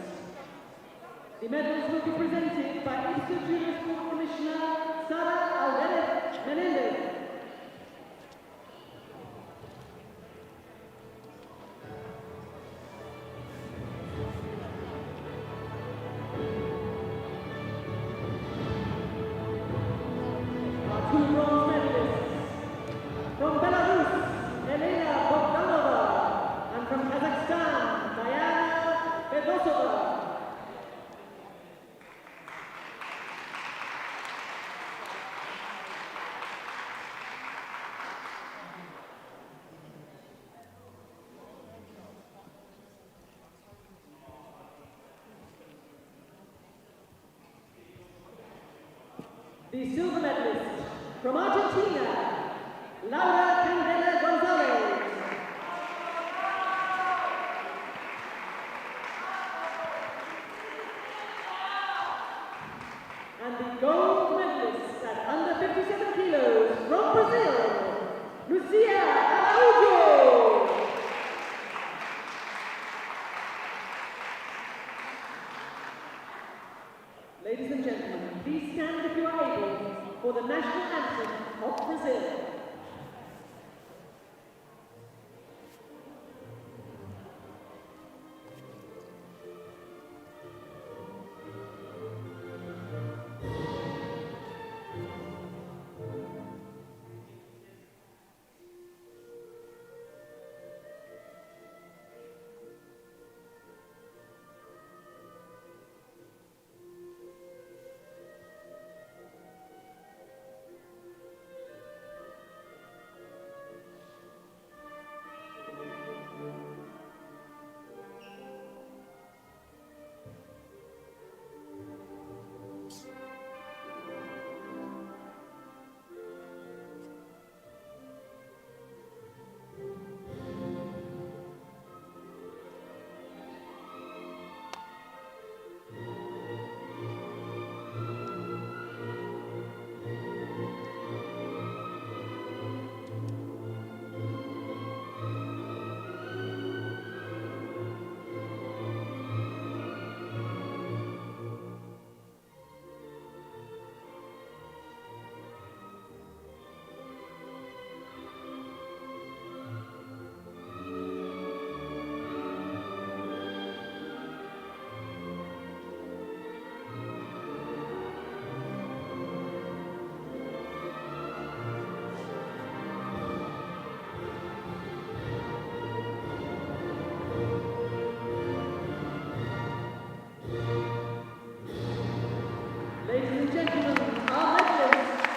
The medals will be presented by IBSA Judo Sport Commissioner Sara Alvarez Menendez. Our two bronze medalists from Belarus, Elena Bogdanova, and from Kazakhstan, Diana Bedosova. The silver medalist from Argentina, Laura Candela Gonzalez. And the gold medalist at under 57 kilos from Brazil, Lucia Araújo. Ladies and gentlemen, please stand if you are able for the national anthem of Brazil. Ladies and gentlemen, our medalists.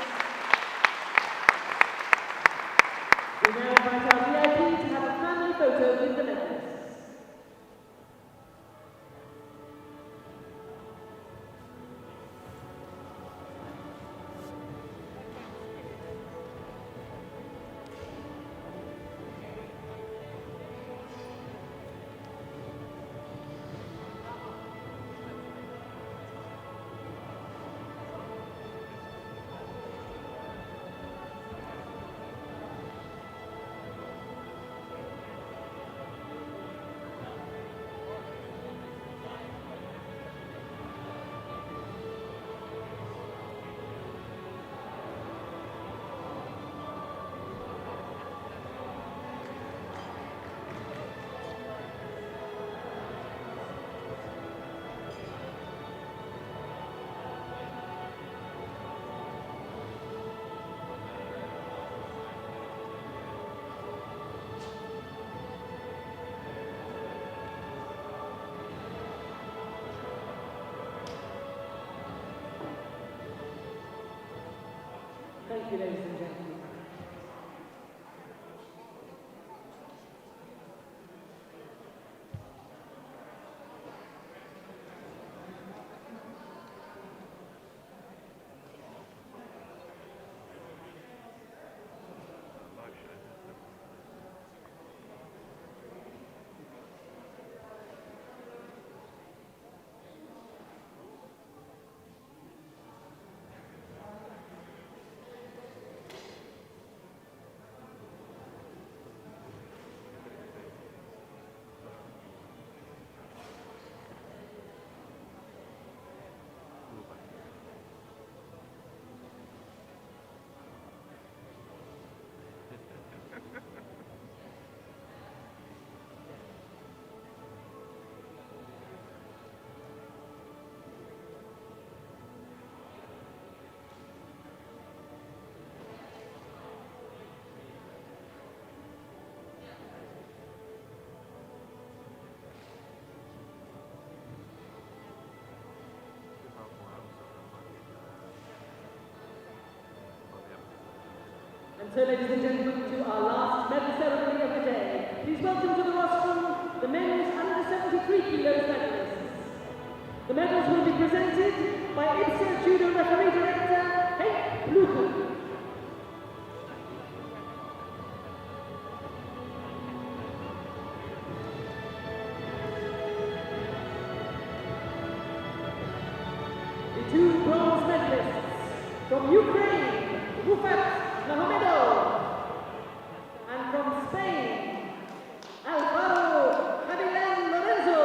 We now invite our VIP to have a family photo with the medalists. Thank you, ladies and gentlemen. And so, ladies and gentlemen, to our last medal ceremony of the day. Please welcome to the rostrum the men's under 73 kilos medalists. The medals will be presented by IBSA Judo Referee Director, Henk Bluchen. The two bronze medalists from Ukraine, Rufat Nahomedo, and from Spain, Alvaro Javilen Lorenzo.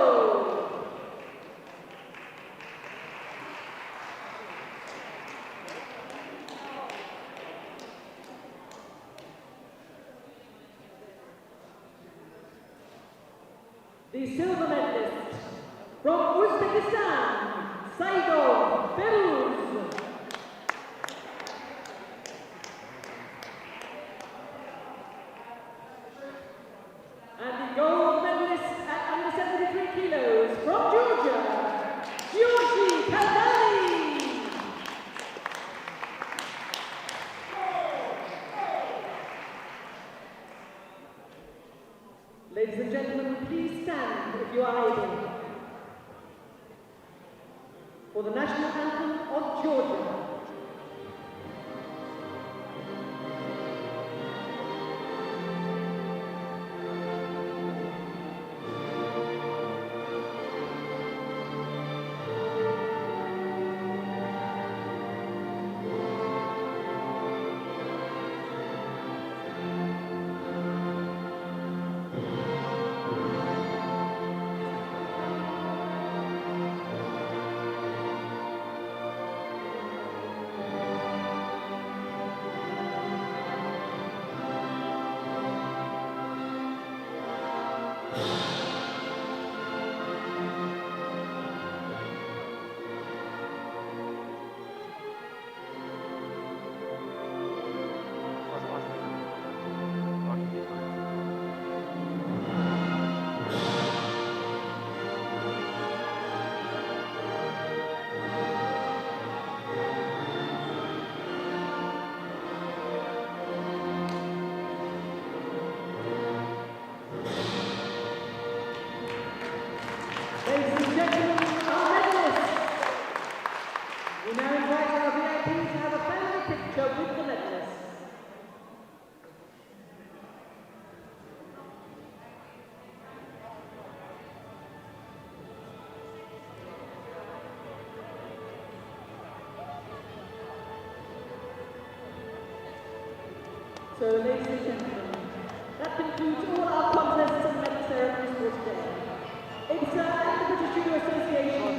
The silver medalist from Uzbekistan, Saidov Beruz. And the gold medalist at under 73 kilos from Georgia, Georgi Kaldani. Ladies and gentlemen, please stand if you are able for the national anthem of Georgia. Ladies and gentlemen, our medalists. We now invite our VIPs to have a family picture with the medalists. So, ladies and gentlemen, that concludes all our contests and medal ceremonies for today. IBSA and the British Judo Association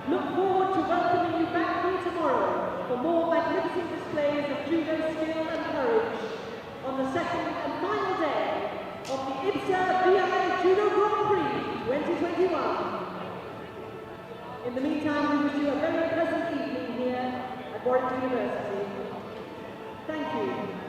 look forward to welcoming you back here tomorrow for more magnificent displays of judo skill and courage on the second and final day of the IBSA Judo Grand Prix 2021. In the meantime, we wish you a very pleasant evening here at Warwick University. Thank you.